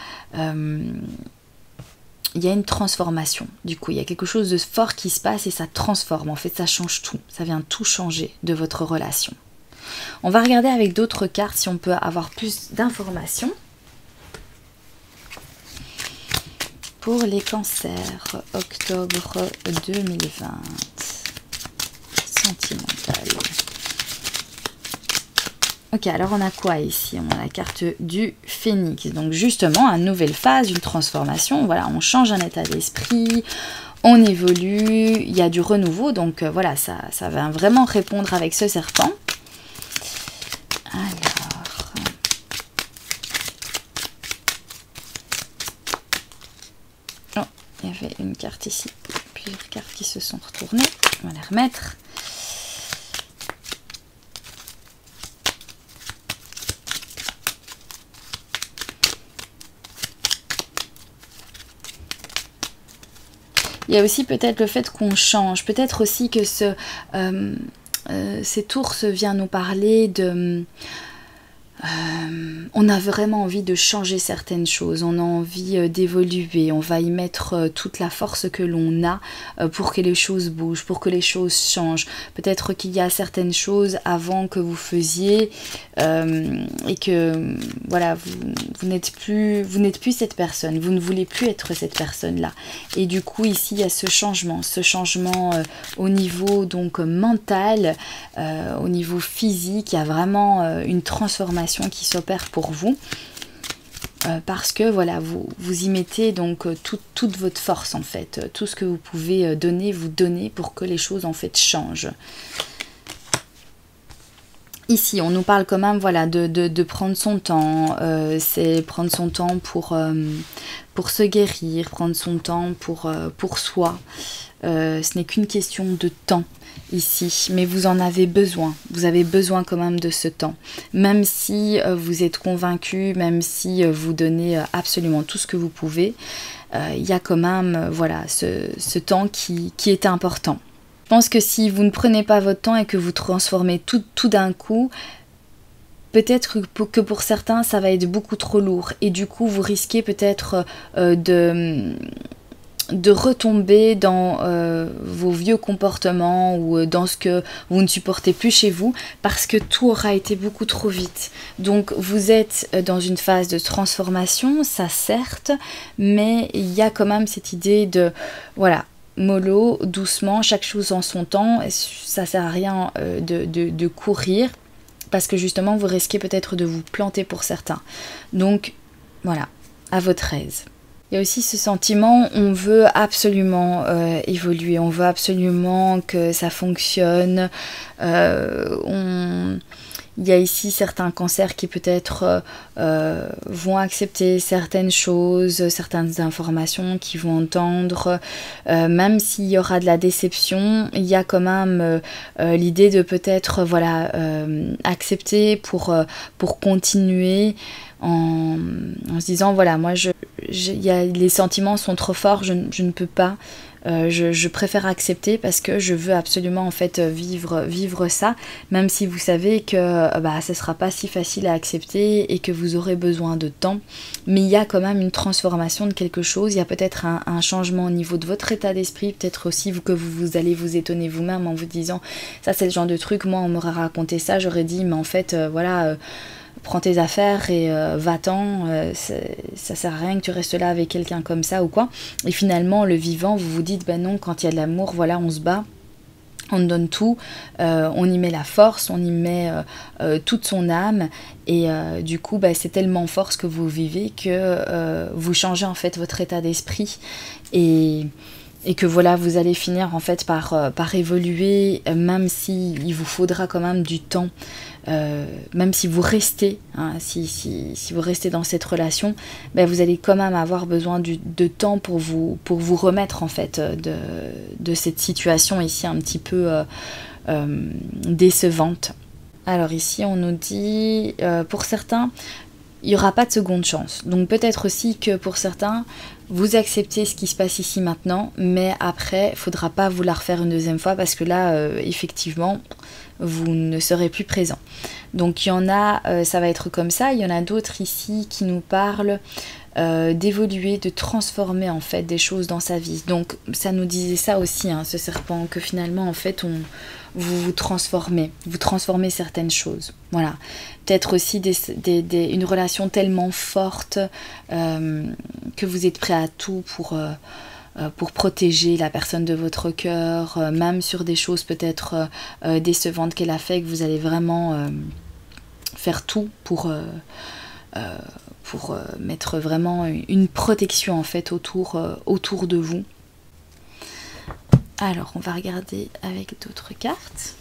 une transformation, du coup il y a quelque chose de fort qui se passe et ça transforme, en fait ça change tout, ça vient tout changer de votre relation. On va regarder avec d'autres cartes si on peut avoir plus d'informations. Pour les cancers, octobre 2020, sentimental. Ok, alors on a quoi ici? On a la carte du phénix. Donc justement, une nouvelle phase, une transformation. Voilà, on change un état d'esprit, on évolue, il y a du renouveau. Donc ça va vraiment répondre avec ce serpent. Alors, il y avait une carte ici, plusieurs cartes qui se sont retournées, on va les remettre. Il y a aussi peut-être le fait qu'on change, peut-être aussi que cet ours vient nous parler de... on a vraiment envie de changer certaines choses, on a envie d'évoluer, on va y mettre toute la force que l'on a pour que les choses bougent, pour que les choses changent. Peut-être qu'il y a certaines choses avant que vous faisiez et que vous n'êtes plus cette personne, vous ne voulez plus être cette personne-là. Et du coup ici il y a ce changement au niveau donc mental, au niveau physique, il y a vraiment une transformation qui s'opère pour vous parce que vous y mettez donc toute votre force en fait, tout ce que vous pouvez donner, vous donnez pour que les choses en fait changent. Ici, on nous parle quand même de prendre son temps, c'est prendre son temps pour se guérir, prendre son temps pour soi. Ce n'est qu'une question de temps ici, mais vous en avez besoin. Vous avez besoin quand même de ce temps. Même si vous êtes convaincu, même si vous donnez absolument tout ce que vous pouvez, il y a quand même ce temps qui est important. Je pense que si vous ne prenez pas votre temps et que vous transformez tout d'un coup, peut-être que pour certains ça va être beaucoup trop lourd et du coup vous risquez peut-être de retomber dans vos vieux comportements ou dans ce que vous ne supportez plus chez vous parce que tout aura été beaucoup trop vite. Donc vous êtes dans une phase de transformation, ça certes, mais il y a quand même cette idée de mollo, doucement, chaque chose en son temps, ça sert à rien de courir parce que justement vous risquez peut-être de vous planter pour certains. Donc voilà, à votre aise. Il y a aussi ce sentiment, on veut absolument évoluer, on veut absolument que ça fonctionne. Il y a ici certains cancers qui peut-être vont accepter certaines choses, certaines informations qu'ils vont entendre. Même s'il y aura de la déception, il y a quand même l'idée de peut-être accepter pour continuer en se disant voilà, moi les sentiments sont trop forts, je ne peux pas. Je préfère accepter parce que je veux absolument en fait vivre ça, même si vous savez que ce sera pas si facile à accepter et que vous aurez besoin de temps, mais il y a quand même une transformation de quelque chose, il y a peut-être un changement au niveau de votre état d'esprit, peut-être aussi que vous allez vous étonner vous-même en vous disant ça c'est le genre de truc, moi on m'aurait raconté ça, j'aurais dit mais en fait prends tes affaires et va-t'en, ça sert à rien que tu restes là avec quelqu'un comme ça ou quoi. Et finalement, le vivant, vous vous dites, non, quand il y a de l'amour, voilà, on se bat, on donne tout, on y met la force, on y met toute son âme, et du coup, c'est tellement fort ce que vous vivez que vous changez en fait votre état d'esprit, et que voilà, vous allez finir en fait par évoluer, même s'il vous faudra quand même du temps. Même si vous restez, si vous restez dans cette relation, vous allez quand même avoir besoin de temps pour vous remettre en fait de cette situation ici un petit peu décevante. Alors ici on nous dit, pour certains, il n'y aura pas de seconde chance. Donc peut-être aussi que pour certains, vous acceptez ce qui se passe ici maintenant, mais après, il ne faudra pas vous la refaire une deuxième fois parce que là, effectivement, vous ne serez plus présent. Donc il y en a, ça va être comme ça, il y en a d'autres ici qui nous parlent d'évoluer, de transformer en fait des choses dans sa vie. Donc ça nous disait ça aussi, ce serpent, que finalement en fait vous transformez certaines choses. Voilà. Peut-être aussi une relation tellement forte que vous êtes prêt à tout pour protéger la personne de votre cœur, même sur des choses peut-être décevantes qu'elle a fait, que vous allez vraiment faire tout pour mettre vraiment une protection en fait autour de vous. Alors, on va regarder avec d'autres cartes.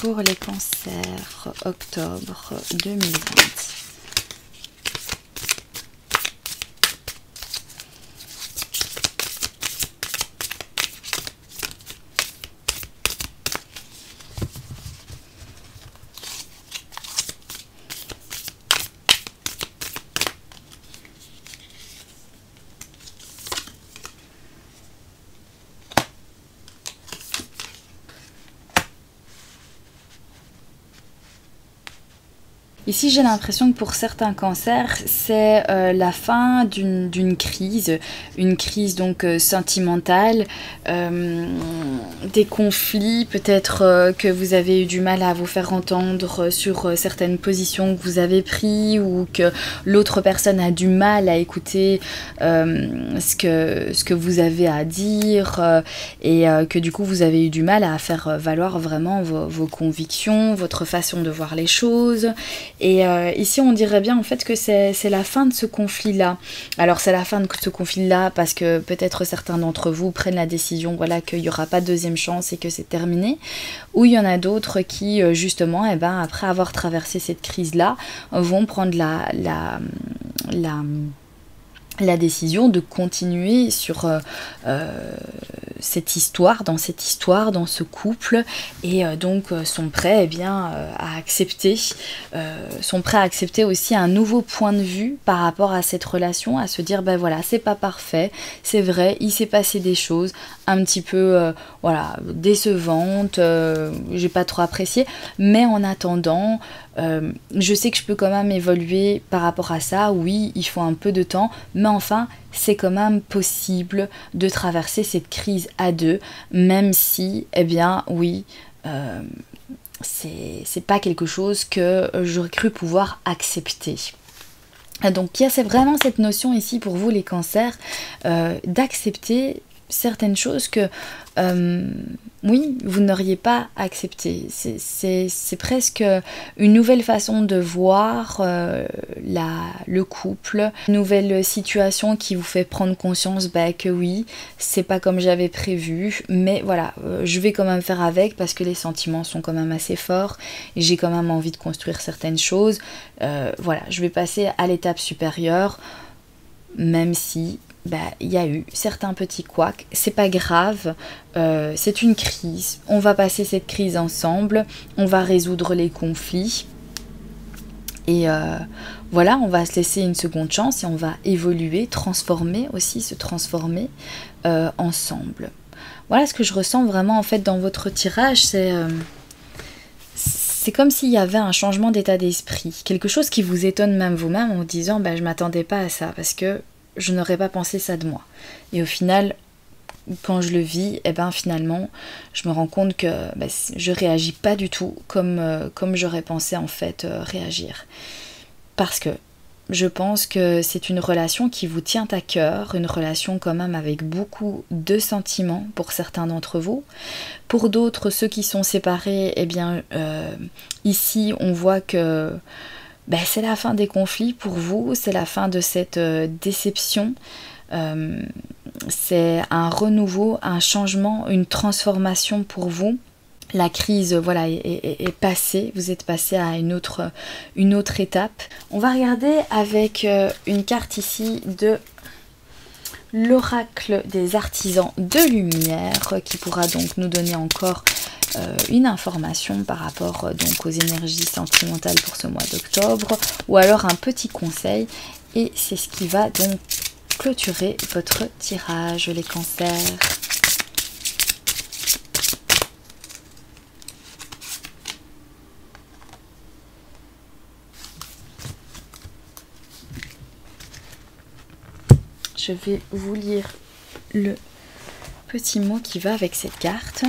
Pour les cancers, octobre 2020. Ici, j'ai l'impression que pour certains cancers, c'est la fin d'une crise, une crise donc sentimentale, des conflits, peut-être que vous avez eu du mal à vous faire entendre sur certaines positions que vous avez prises, ou que l'autre personne a du mal à écouter ce que vous avez à dire, et que du coup vous avez eu du mal à faire valoir vraiment vos convictions, votre façon de voir les choses. Et ici on dirait bien en fait que c'est la fin de ce conflit-là. Alors c'est la fin de ce conflit-là parce que peut-être certains d'entre vous prennent la décision qu'il n'y aura pas de deuxième chance et que c'est terminé. Ou il y en a d'autres qui justement, après avoir traversé cette crise-là, vont prendre la décision de continuer sur cette histoire, dans ce couple, et donc sont prêts à accepter, aussi un nouveau point de vue par rapport à cette relation, à se dire voilà, c'est pas parfait, c'est vrai, il s'est passé des choses un petit peu décevantes, j'ai pas trop apprécié, mais en attendant, je sais que je peux quand même évoluer par rapport à ça. Oui, il faut un peu de temps, mais enfin, c'est quand même possible de traverser cette crise à deux, même si, oui, c'est pas quelque chose que j'aurais cru pouvoir accepter. Donc il y a vraiment cette notion ici pour vous les cancers, d'accepter certaines choses que, oui, vous n'auriez pas acceptées. C'est presque une nouvelle façon de voir le couple, une nouvelle situation qui vous fait prendre conscience que oui, c'est pas comme j'avais prévu, mais voilà, je vais quand même faire avec parce que les sentiments sont quand même assez forts et j'ai quand même envie de construire certaines choses. Voilà, je vais passer à l'étape supérieure, même si il y a eu certains petits couacs, c'est pas grave, c'est une crise, on va passer cette crise ensemble, on va résoudre les conflits et voilà, on va se laisser une seconde chance et on va évoluer, transformer aussi, se transformer ensemble. Voilà ce que je ressens vraiment en fait dans votre tirage, c'est comme s'il y avait un changement d'état d'esprit, quelque chose qui vous étonne même vous-même en vous disant je m'attendais pas à ça parce que je n'aurais pas pensé ça de moi. Et au final, quand je le vis, finalement, je me rends compte que je réagis pas du tout comme j'aurais pensé en fait réagir. Parce que je pense que c'est une relation qui vous tient à cœur, une relation quand même avec beaucoup de sentiments pour certains d'entre vous. Pour d'autres, ceux qui sont séparés, ici on voit que c'est la fin des conflits pour vous, c'est la fin de cette déception, c'est un renouveau, un changement, une transformation pour vous. La crise est passée, vous êtes passé à une autre étape. On va regarder avec une carte ici de l'oracle des artisans de lumière qui pourra donc nous donner encore une information par rapport donc aux énergies sentimentales pour ce mois d'octobre ou alors un petit conseil et c'est ce qui va donc clôturer votre tirage les cancers. Je vais vous lire le petit mot qui va avec cette carte.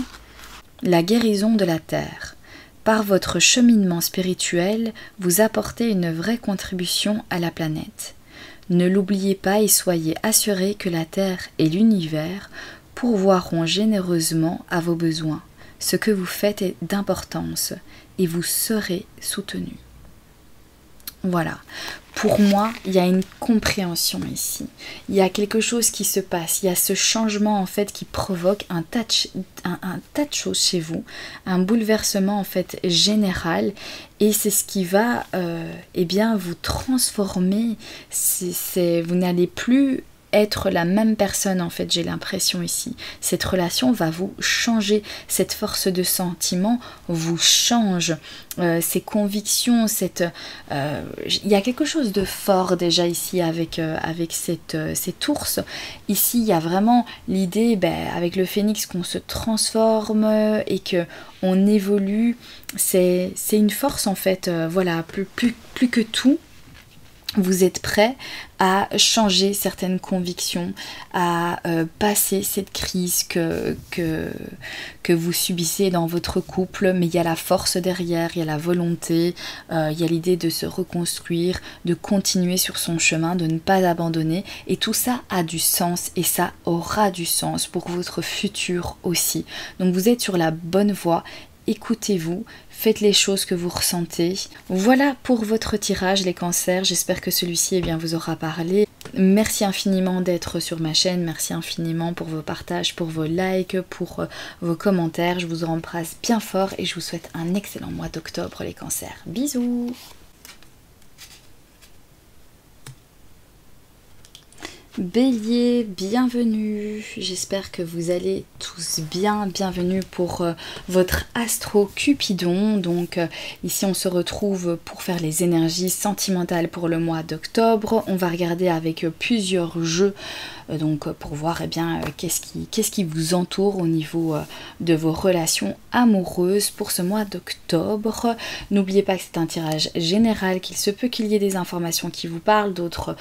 La guérison de la terre. Par votre cheminement spirituel, vous apportez une vraie contribution à la planète. Ne l'oubliez pas et soyez assurés que la terre et l'univers pourvoiront généreusement à vos besoins. Ce que vous faites est d'importance et vous serez soutenu. Voilà, pour moi, il y a une compréhension ici. Il y a quelque chose qui se passe. Il y a ce changement en fait qui provoque un tas de choses chez vous, un bouleversement en fait général. Et c'est ce qui va vous transformer. Vous n'allez plus être la même personne en fait, j'ai l'impression ici. Cette relation va vous changer, cette force de sentiment vous change, ces convictions, il y a quelque chose de fort déjà ici avec cet ours. Ici il y a vraiment l'idée avec le phénix qu'on se transforme et que on évolue, c'est une force en fait, plus que tout. Vous êtes prêt à changer certaines convictions, à passer cette crise que vous subissez dans votre couple, mais il y a la force derrière, il y a la volonté, il y a l'idée de se reconstruire, de continuer sur son chemin, de ne pas abandonner, et tout ça a du sens, et ça aura du sens pour votre futur aussi. Donc vous êtes sur la bonne voie, écoutez-vous, faites les choses que vous ressentez. Voilà pour votre tirage les cancers, j'espère que celui-ci vous aura parlé. Merci infiniment d'être sur ma chaîne, merci infiniment pour vos partages, pour vos likes, pour vos commentaires. Je vous embrasse bien fort et je vous souhaite un excellent mois d'octobre les cancers. Bisous. Bélier, bienvenue, j'espère que vous allez tous bien, bienvenue pour votre astro Cupidon. Donc ici on se retrouve pour faire les énergies sentimentales pour le mois d'octobre. On va regarder avec plusieurs jeux donc pour voir qu'est-ce qui vous entoure au niveau de vos relations amoureuses pour ce mois d'octobre. N'oubliez pas que c'est un tirage général, qu'il se peut qu'il y ait des informations qui vous parlent, d'autres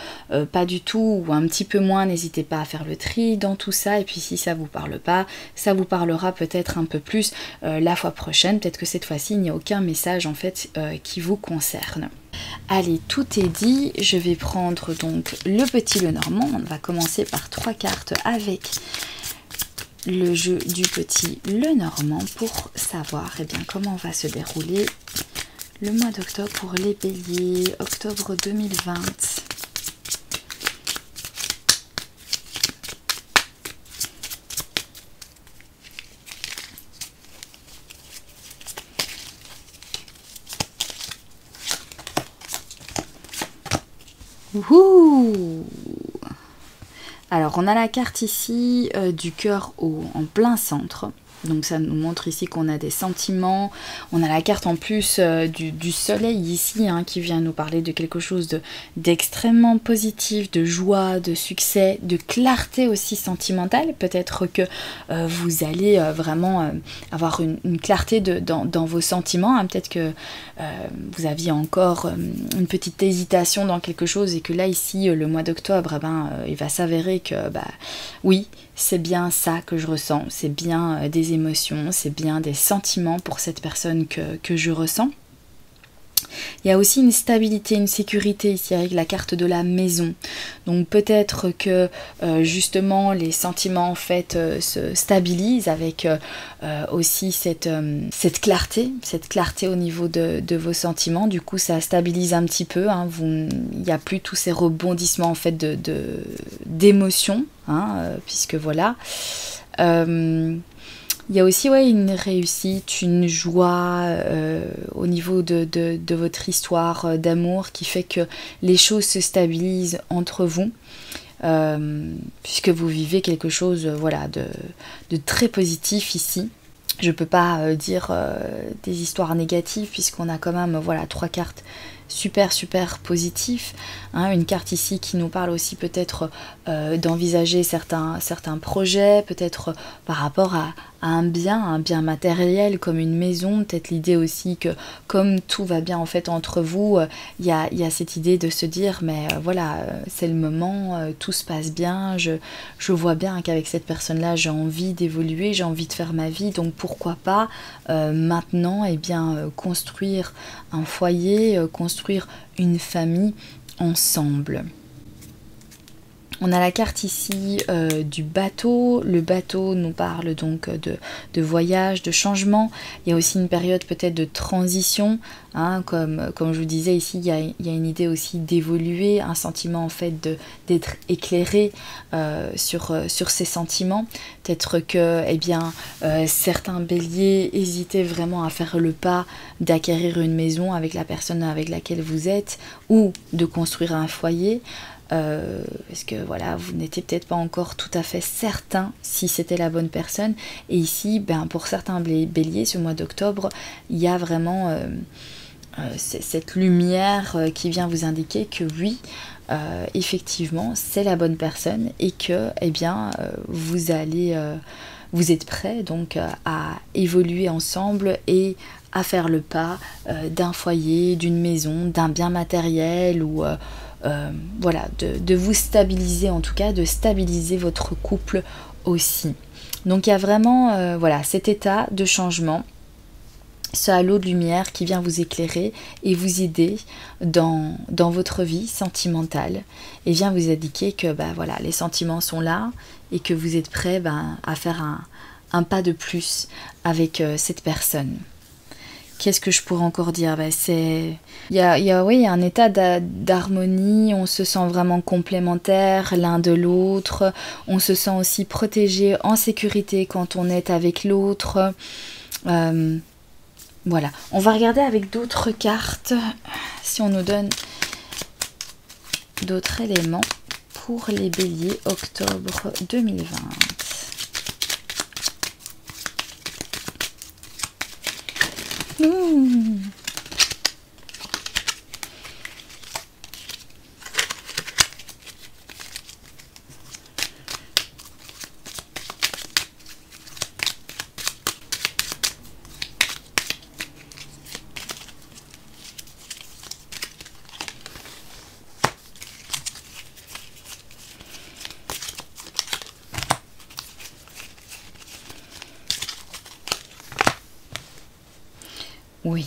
pas du tout ou un petit peu moins. N'hésitez pas à faire le tri dans tout ça et puis si ça vous parle pas, ça vous parlera peut-être un peu plus la fois prochaine. Peut-être que cette fois-ci il n'y a aucun message en fait qui vous concerne. Allez, tout est dit, je vais prendre donc le petit Lenormand. On va commencer par 3 cartes avec le jeu du petit Lenormand pour savoir eh bien, comment va se dérouler le mois d'octobre pour les béliers, octobre 2020. Ouh! Alors on a la carte ici du cœur en plein centre. Donc ça nous montre ici qu'on a des sentiments. On a la carte en plus du soleil ici hein, qui vient nous parler de quelque chose d'extrêmement positif, de joie, de succès, de clarté aussi sentimentale. Peut-être que vous allez vraiment avoir une clarté dans vos sentiments. Hein. Peut-être que vous aviez encore une petite hésitation dans quelque chose et que là ici le mois d'octobre il va s'avérer que oui, c'est bien ça que je ressens, c'est bien des émotions, c'est bien des sentiments pour cette personne que je ressens. Il y a aussi une stabilité, une sécurité ici avec la carte de la maison. Donc peut-être que justement les sentiments en fait se stabilisent avec aussi cette clarté au niveau de vos sentiments. Du coup ça stabilise un petit peu. Hein. Il n'y a plus tous ces rebondissements en fait d'émotions, hein, puisque voilà. Il y a aussi une réussite, une joie au niveau de votre histoire d'amour qui fait que les choses se stabilisent entre vous. Puisque vous vivez quelque chose de très positif ici. Je ne peux pas dire des histoires négatives puisqu'on a quand même 3 cartes super positif, hein, une carte ici qui nous parle aussi peut-être d'envisager certains projets, peut-être par rapport à un bien matériel comme une maison, peut-être l'idée aussi que comme tout va bien en fait entre vous, il y a cette idée de se dire mais c'est le moment, tout se passe bien, je vois bien qu'avec cette personne-là j'ai envie d'évoluer, j'ai envie de faire ma vie, donc pourquoi pas maintenant construire un foyer, construire une famille ensemble. On a la carte ici du bateau. Le bateau nous parle donc de voyage, de changement. Il y a aussi une période peut-être de transition. Hein, comme je vous disais ici, il y a une idée aussi d'évoluer, un sentiment en fait d'être éclairé sur ces sentiments. Peut-être que certains béliers hésitaient vraiment à faire le pas d'acquérir une maison avec la personne avec laquelle vous êtes ou de construire un foyer. Parce que vous n'étiez peut-être pas encore tout à fait certain si c'était la bonne personne, et ici pour certains béliers ce mois d'octobre il y a vraiment cette lumière qui vient vous indiquer que oui effectivement c'est la bonne personne et que vous êtes prêts donc à évoluer ensemble et à faire le pas d'un foyer, d'une maison, d'un bien matériel ou de vous stabiliser, en tout cas de stabiliser votre couple aussi. Donc il y a vraiment cet état de changement, ce halo de lumière qui vient vous éclairer et vous aider dans votre vie sentimentale et vient vous indiquer que les sentiments sont là et que vous êtes prêts à faire un pas de plus avec cette personne. Qu'est-ce que je pourrais encore dire? Il y a un état d'harmonie, on se sent vraiment complémentaires l'un de l'autre, on se sent aussi protégé, en sécurité quand on est avec l'autre. On va regarder avec d'autres cartes, si on nous donne d'autres éléments pour les béliers octobre 2020. Oui.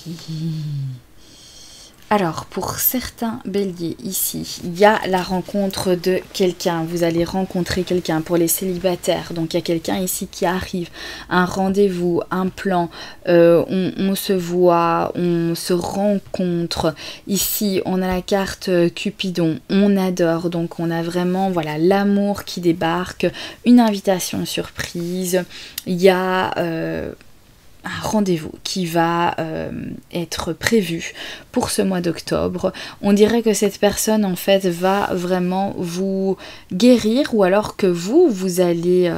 Alors, pour certains béliers ici, il y a la rencontre de quelqu'un. Vous allez rencontrer quelqu'un pour les célibataires. Donc, il y a quelqu'un ici qui arrive. Un rendez-vous, un plan. On se voit, on se rencontre. Ici, on a la carte Cupidon. On adore. Donc, on a vraiment voilà, l'amour qui débarque. Une invitation surprise. Il y a... un rendez-vous qui va être prévu pour ce mois d'octobre. On dirait que cette personne en fait va vraiment vous guérir ou alors que vous allez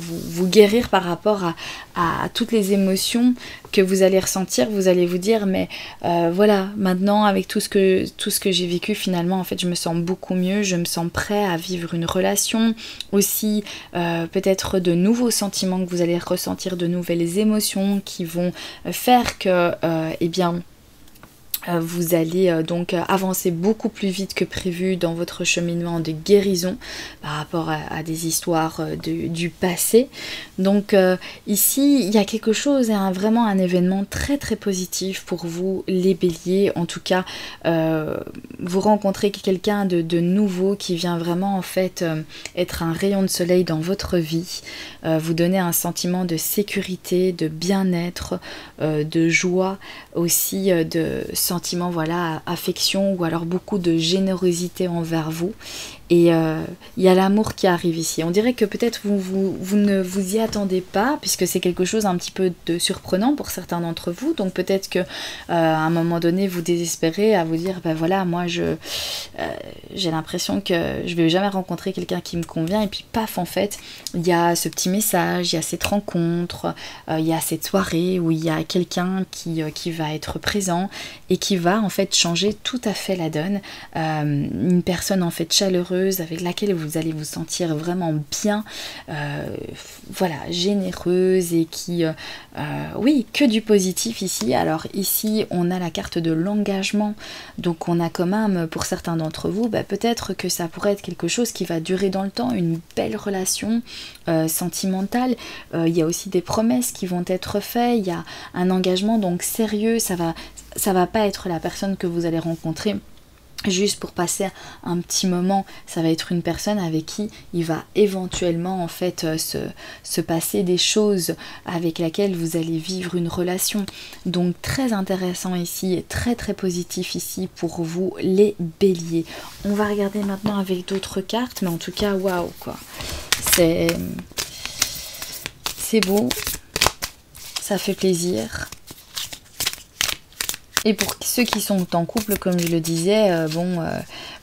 vous guérir par rapport à toutes les émotions que vous allez ressentir. Vous allez vous dire mais voilà, maintenant avec tout ce que j'ai vécu finalement en fait je me sens beaucoup mieux, je me sens prêt à vivre une relation aussi, peut-être de nouveaux sentiments que vous allez ressentir, de nouvelles émotions qui vont faire que eh bien vous allez donc avancer beaucoup plus vite que prévu dans votre cheminement de guérison par rapport à des histoires du passé. Donc ici, il y a quelque chose, vraiment un événement très très positif pour vous les béliers. En tout cas, vous rencontrez quelqu'un de nouveau qui vient vraiment en fait être un rayon de soleil dans votre vie, vous donner un sentiment de sécurité, de bien-être, de joie, aussi de sentiment, voilà, affection ou alors beaucoup de générosité envers vous. Et il y a l'amour qui arrive ici. On dirait que peut-être vous ne vous y attendez pas, puisque c'est quelque chose un petit peu de surprenant pour certains d'entre vous. Donc peut-être que à un moment donné, vous désespérez à vous dire, ben voilà, moi j'ai l'impression que je vais jamais rencontrer quelqu'un qui me convient. Et puis paf, en fait, il y a ce petit message, il y a cette rencontre, il y a cette soirée où il y a quelqu'un qui va être présent et qui va en fait changer tout à fait la donne. Une personne en fait chaleureuse, avec laquelle vous allez vous sentir vraiment bien, voilà, généreuse et qui, oui, que du positif ici. Alors ici, on a la carte de l'engagement, donc on a quand même, pour certains d'entre vous, peut-être que ça pourrait être quelque chose qui va durer dans le temps, une belle relation sentimentale. Il y a aussi des promesses qui vont être faites, il y a un engagement donc sérieux, ça va pas être la personne que vous allez rencontrer juste pour passer un petit moment, ça va être une personne avec qui il va éventuellement en fait se passer des choses, avec laquelle vous allez vivre une relation. Donc très intéressant ici et très très positif ici pour vous les béliers. On va regarder maintenant avec d'autres cartes, mais en tout cas waouh quoi, c'est beau, ça fait plaisir. Et pour ceux qui sont en couple, comme je le disais,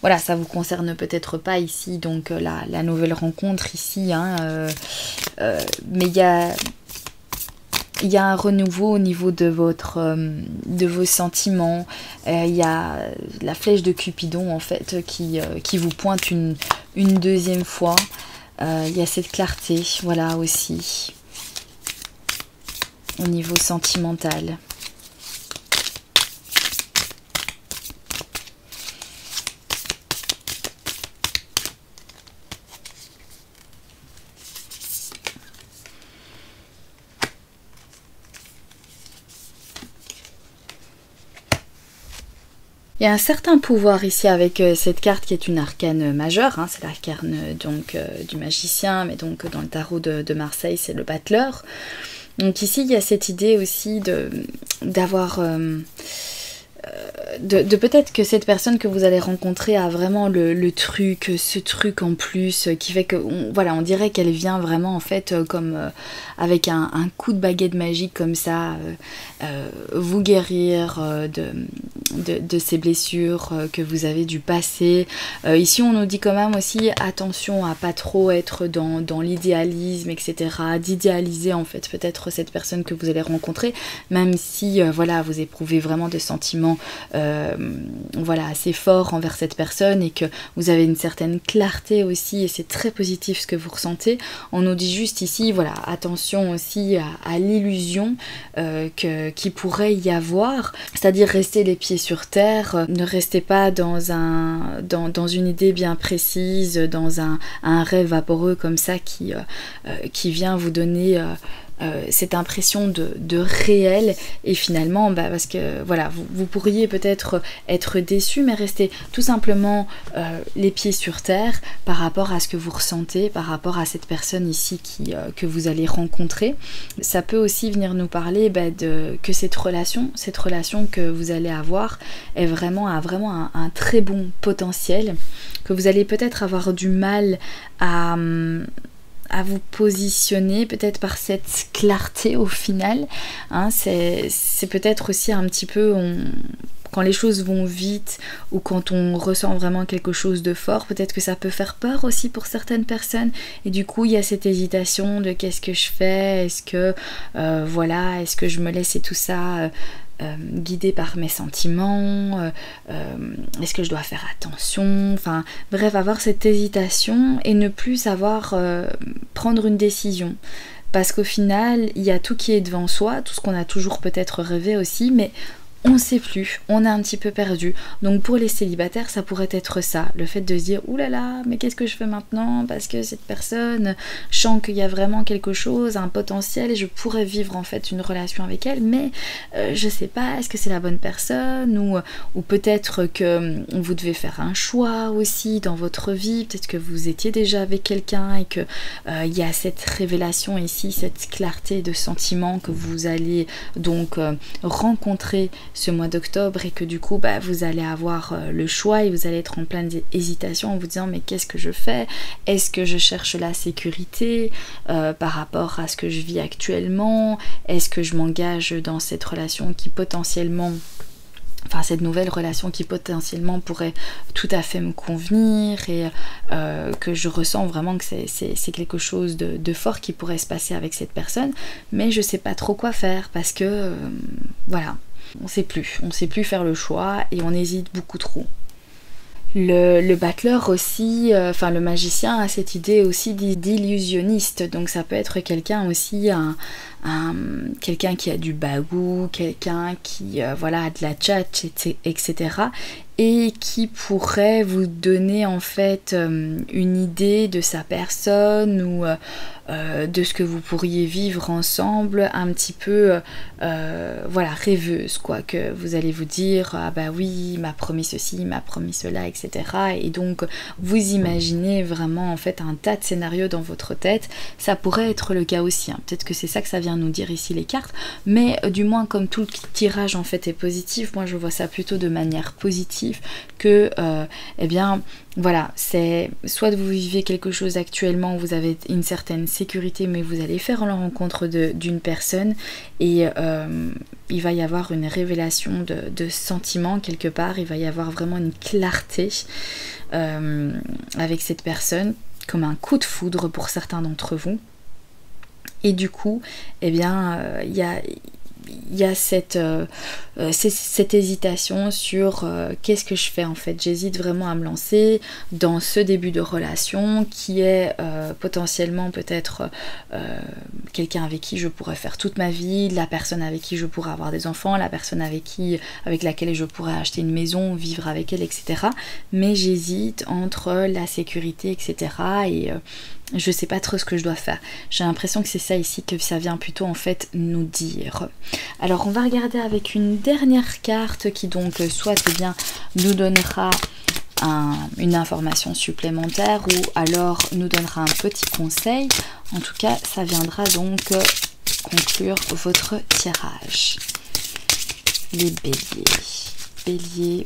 voilà, ça vous concerne peut-être pas ici, donc la nouvelle rencontre ici, hein, mais il y a un renouveau au niveau de vos sentiments. Il y a la flèche de Cupidon en fait qui vous pointe une deuxième fois. Il y a cette clarté, voilà aussi, au niveau sentimental. Il y a un certain pouvoir ici avec cette carte qui est une arcane majeure, hein, c'est l'arcane donc du magicien, mais donc dans le tarot de Marseille c'est le battleur. Donc ici il y a cette idée aussi d'avoir de peut-être que cette personne que vous allez rencontrer a vraiment le truc, ce truc en plus qui fait que voilà, on dirait qu'elle vient vraiment en fait comme avec un coup de baguette magique comme ça, vous guérir de ces blessures que vous avez du passé. Ici on nous dit quand même aussi attention à pas trop être dans l'idéalisme, etc. D'idéaliser en fait peut-être cette personne que vous allez rencontrer, même si voilà, vous éprouvez vraiment des sentiments voilà, assez forts envers cette personne et que vous avez une certaine clarté aussi, et c'est très positif ce que vous ressentez. On nous dit juste ici, voilà, attention aussi à l'illusion qui pourrait y avoir, c'est-à-dire rester les pieds sur terre, ne restez pas dans une idée bien précise, dans un rêve vaporeux comme ça qui vient vous donner cette impression de réel, et finalement parce que voilà, vous pourriez peut-être être déçu, mais rester tout simplement les pieds sur terre par rapport à ce que vous ressentez, par rapport à cette personne ici que vous allez rencontrer. Ça peut aussi venir nous parler que cette relation que vous allez avoir a vraiment un très bon potentiel, que vous allez peut-être avoir du mal à vous positionner, peut-être par cette clarté au final. Hein, c'est peut-être aussi un petit peu... quand les choses vont vite ou quand on ressent vraiment quelque chose de fort, peut-être que ça peut faire peur aussi pour certaines personnes, et du coup il y a cette hésitation de qu'est-ce que je fais, est-ce que est-ce que je me laisse et tout ça guidée par mes sentiments, est-ce que je dois faire attention, enfin bref, avoir cette hésitation et ne plus savoir prendre une décision. Parce qu'au final, il y a tout qui est devant soi, tout ce qu'on a toujours peut-être rêvé aussi, mais on ne sait plus, on est un petit peu perdu. Donc pour les célibataires, ça pourrait être ça, le fait de se dire ouh là là, mais qu'est-ce que je fais maintenant, parce que cette personne, je sens qu'il y a vraiment quelque chose, un potentiel, et je pourrais vivre en fait une relation avec elle, mais je sais pas, est-ce que c'est la bonne personne, ou peut-être que vous devez faire un choix aussi dans votre vie, peut-être que vous étiez déjà avec quelqu'un et que il y a cette révélation ici, cette clarté de sentiment que vous allez donc rencontrer ce mois d'octobre, et que du coup vous allez avoir le choix et vous allez être en pleine hésitation en vous disant mais qu'est-ce que je fais, est-ce que je cherche la sécurité par rapport à ce que je vis actuellement, est-ce que je m'engage dans cette relation qui potentiellement, enfin cette nouvelle relation qui potentiellement pourrait tout à fait me convenir, et que je ressens vraiment que c'est quelque chose de fort qui pourrait se passer avec cette personne, mais je sais pas trop quoi faire parce que voilà, on sait plus faire le choix et on hésite beaucoup trop. Le battleur aussi, le magicien a cette idée aussi d'illusionniste, donc ça peut être quelqu'un aussi, quelqu'un qui a du bagou, quelqu'un qui a de la tchatch, etc. et qui pourrait vous donner en fait une idée de sa personne ou de ce que vous pourriez vivre ensemble, un petit peu rêveuse, quoi, que vous allez vous dire ah bah oui, il m'a promis ceci, il m'a promis cela, etc. Et donc vous imaginez vraiment en fait un tas de scénarios dans votre tête. Ça pourrait être le cas aussi, hein. Peut-être que c'est ça que ça vient nous dire ici les cartes, mais du moins comme tout le tirage en fait est positif, moi je vois ça plutôt de manière positive, que voilà, c'est soit vous vivez quelque chose actuellement où vous avez une certaine sécurité, mais vous allez faire la rencontre d'une personne et il va y avoir une révélation de sentiments quelque part, il va y avoir vraiment une clarté avec cette personne, comme un coup de foudre pour certains d'entre vous. Et du coup, il y a cette hésitation sur qu'est-ce que je fais en fait. J'hésite vraiment à me lancer dans ce début de relation qui est potentiellement peut-être quelqu'un avec qui je pourrais faire toute ma vie, la personne avec qui je pourrais avoir des enfants, la personne avec laquelle je pourrais acheter une maison, vivre avec elle, etc. Mais j'hésite entre la sécurité, etc. et je sais pas trop ce que je dois faire. J'ai l'impression que c'est ça ici que ça vient plutôt en fait nous dire. Alors on va regarder avec une dernière carte qui donc soit nous donnera une information supplémentaire ou alors nous donnera un petit conseil. En tout cas ça viendra donc conclure votre tirage. Les béliers,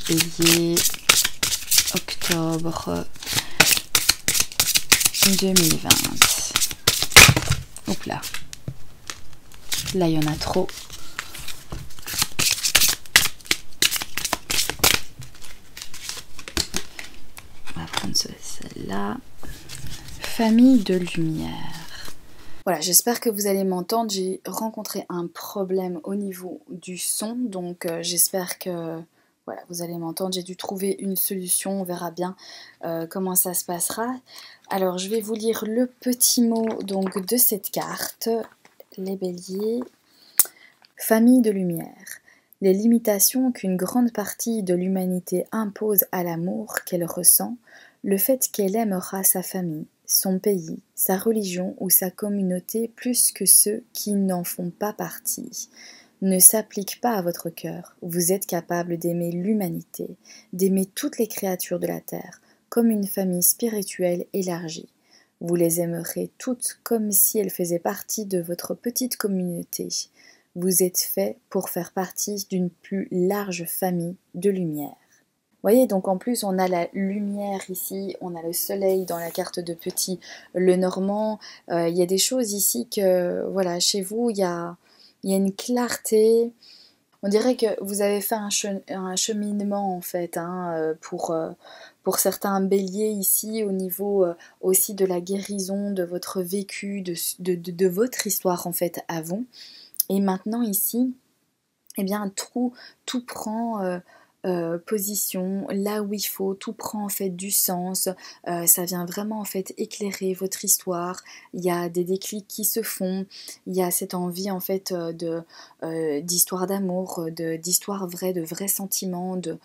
octobre 2020. Hop là. Là, il y en a trop. On va prendre celle-là. Famille de lumière. Voilà, j'espère que vous allez m'entendre. J'ai rencontré un problème au niveau du son, donc j'espère que voilà, vous allez m'entendre. J'ai dû trouver une solution, on verra bien comment ça se passera. Alors, je vais vous lire le petit mot donc de cette carte. Les béliers. Famille de lumière. Les limitations qu'une grande partie de l'humanité impose à l'amour qu'elle ressent, le fait qu'elle aimera sa famille, son pays, sa religion ou sa communauté plus que ceux qui n'en font pas partie ne s'applique pas à votre cœur. Vous êtes capable d'aimer l'humanité, d'aimer toutes les créatures de la terre, comme une famille spirituelle élargie. Vous les aimerez toutes comme si elles faisaient partie de votre petite communauté. Vous êtes fait pour faire partie d'une plus large famille de lumière. Vous voyez, donc en plus on a la lumière ici, on a le soleil dans la carte de Petit Lenormand. Il y a des choses ici que, voilà, chez vous, il y a une clarté. On dirait que vous avez fait un cheminement en fait, hein, pour certains béliers ici, au niveau aussi de la guérison, de votre vécu, de votre histoire en fait à vous. Et maintenant ici, eh bien tout prend position là où il faut, tout prend en fait du sens, ça vient vraiment en fait éclairer votre histoire, il y a des déclics qui se font, il y a cette envie en fait d'histoire d'amour, d'histoire vraie, de vrais sentiments, de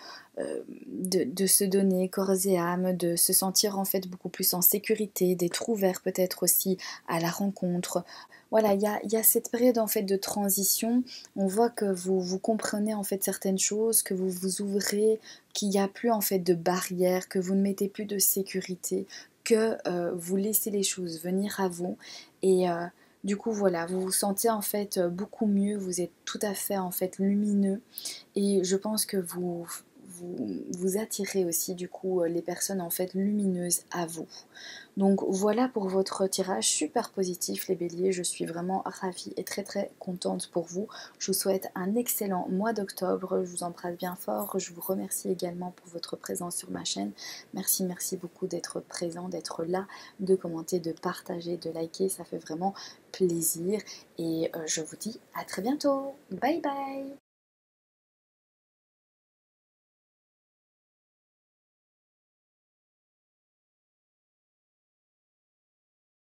se donner corps et âme, de se sentir en fait beaucoup plus en sécurité, d'être ouvert peut-être aussi à la rencontre. Voilà, il y a cette période en fait de transition. On voit que vous comprenez en fait certaines choses, que vous vous ouvrez, qu'il n'y a plus en fait de barrières, que vous ne mettez plus de sécurité, que vous laissez les choses venir à vous. Et du coup voilà, vous vous sentez en fait beaucoup mieux, vous êtes tout à fait en fait lumineux. Et je pense que vous attirez aussi du coup les personnes en fait lumineuses à vous. Donc voilà pour votre tirage super positif les béliers, je suis vraiment ravie et très très contente pour vous. Je vous souhaite un excellent mois d'octobre, je vous embrasse bien fort, je vous remercie également pour votre présence sur ma chaîne. Merci beaucoup d'être présent, d'être là, de commenter, de partager, de liker, ça fait vraiment plaisir. Et je vous dis à très bientôt, bye bye.